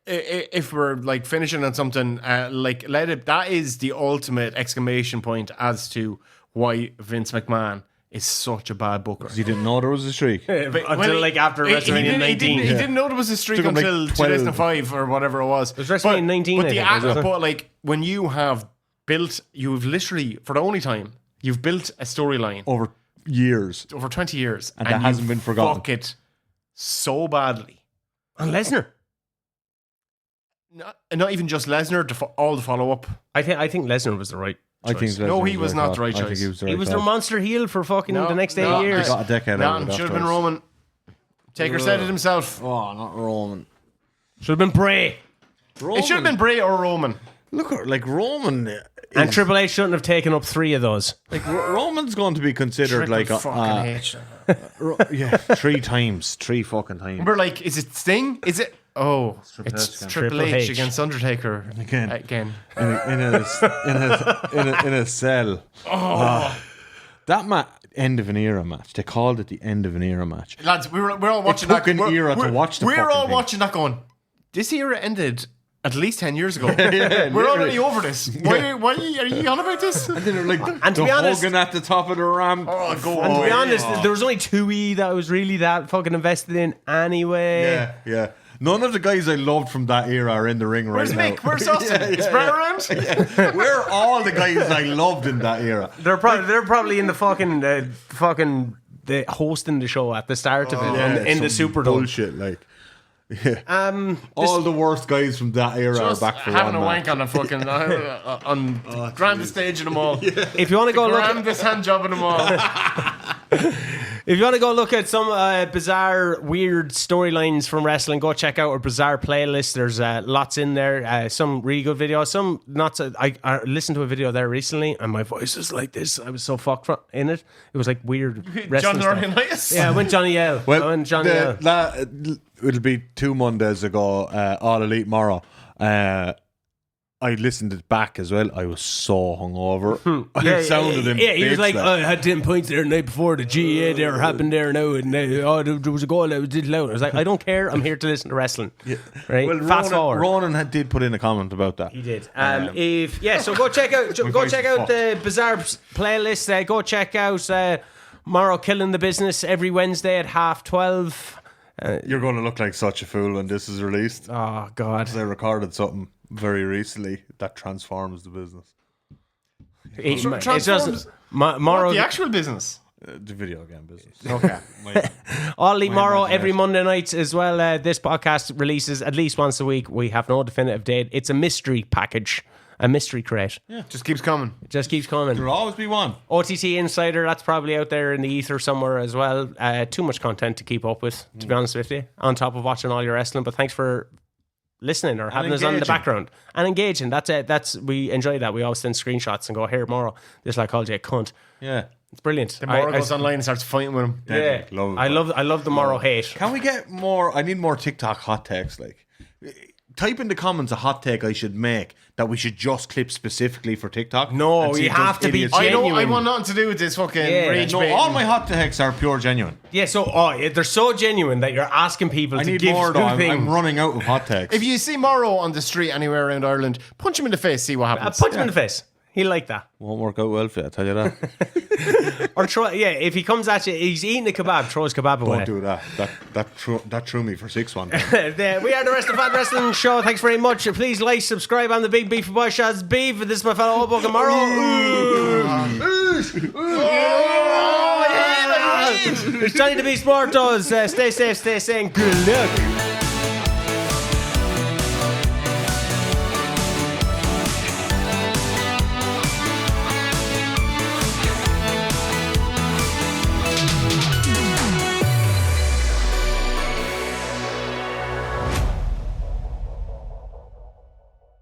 if we're like finishing on something, that is the ultimate exclamation point as to why Vince McMahon is such a bad booker. He didn't know there was a streak until like after WrestleMania 19. He didn't know there was a streak until 2005 or whatever it was. It was WrestleMania 19. But like when you've literally for the only time you've built a storyline over 20 years, and that hasn't been forgotten. Fuck it so badly. And Lesnar. Not even just Lesnar, all the follow up. I think Lesnar was the right choice. I think no, he was not the right choice. I think he was the right He was choice. their monster heel for fucking the next 8 years. He got a decade out of it. Should have been Roman. Taker said it himself. Oh, not Roman. Should have been Bray. It should have been Bray or Roman. Look, like Roman. And Triple H shouldn't have taken up 3 of those. Like Roman's going to be considered like yeah, 3 times, 3 fucking times. We're like, is it Sting? Is it? Oh, it's Triple H against Undertaker again. in a cell. Oh, that end of an era match. They called it the end of an era match. Lads, we're all watching took that. an era to watch the We're fucking all thing. watching that going, this era ended at least 10 years ago. Yeah, we're already over this. Why are you on about this? And then they're like, and to be honest, Hogan at the top of the ramp. Oh, go and on. to be honest, there was only 2E that I was really that fucking invested in anyway. Yeah. None of the guys I loved from that era are in the ring right now. Where's Mick? Where's Austin? Is Brett around? Where are all the guys I loved in that era? They're probably in the fucking the hosting the show at the start of it in the Superdome. Bullshit, like. Yeah. All the worst guys from that era are back for having one a match. wank on a fucking on grandest stage in them all. Yeah. If you want to go look, grandest hand job in them all. if you want to go look at some bizarre, weird storylines from wrestling, go check out our bizarre playlist. There's lots in there. Some really good videos. Some not. So, I listened to a video there recently, and my voice is like this. I was so fucked in it. It was like weird wrestling John stuff. Laurinaitis? Yeah, I went Johnny L. It'll be 2 Mondays ago, All Elite Morro. I listened it back as well. I was so hungover. I sounded in he was like, I had 10 points there the night before. The GA there happened there now. And there was a goal that was did loud. I was like, I don't care. I'm here to listen to wrestling. Yeah. Right? Well, Fast forward. Ronan did put in a comment about that. He did. So go check out the bizarre playlist. Go check out Morrow Killing the Business every Wednesday at 12:30. You're going to look like such a fool when this is released. Oh God! I recorded something very recently that transforms the business. It just Morrow, the actual business. The video game business. Okay. All Elite Morrow every Monday night as well. This podcast releases at least once a week. We have no definitive date. It's a mystery package. a mystery crate. Just keeps coming. It just keeps coming. There'll always be one. OTT Insider, that's probably out there in the ether somewhere as well. Too much content to keep up with, to be honest with you, on top of watching all your wrestling. But thanks for listening or having us on in the background and engaging. That's it. We enjoy that. We always send screenshots and go, here, Morro, this I called you a cunt. Yeah. It's brilliant. The Morro goes online and starts fighting with him. Yeah. I love the Morro hate. Can we get more? I need more TikTok hot takes. Like, type in the comments a hot take I should make that we should just clip specifically for TikTok. No, and see you if those have to be idiots- genuine. I want nothing to do with this fucking rage No, bait. all my hot takes are pure genuine. Yeah, so they're so genuine that you're asking people I to need give more though. good I'm things. running out of hot takes. If you see Morro on the street anywhere around Ireland, punch him in the face, see what happens. Punch him in the face. He'll like that. Won't work out well for you, I tell you that. Or if he comes at you, he's eating a kebab, throw his kebab away. Don't do that. That threw me for 6-1. We are the Rest of Fan Wrestling Show. Thanks very much. Please like, subscribe. I'm the Big Beefy Boy, Shaz Beef. This is my fellow Obo Morro. It's Johnny the Beast Mortos. Stay safe, stay sane. Good luck.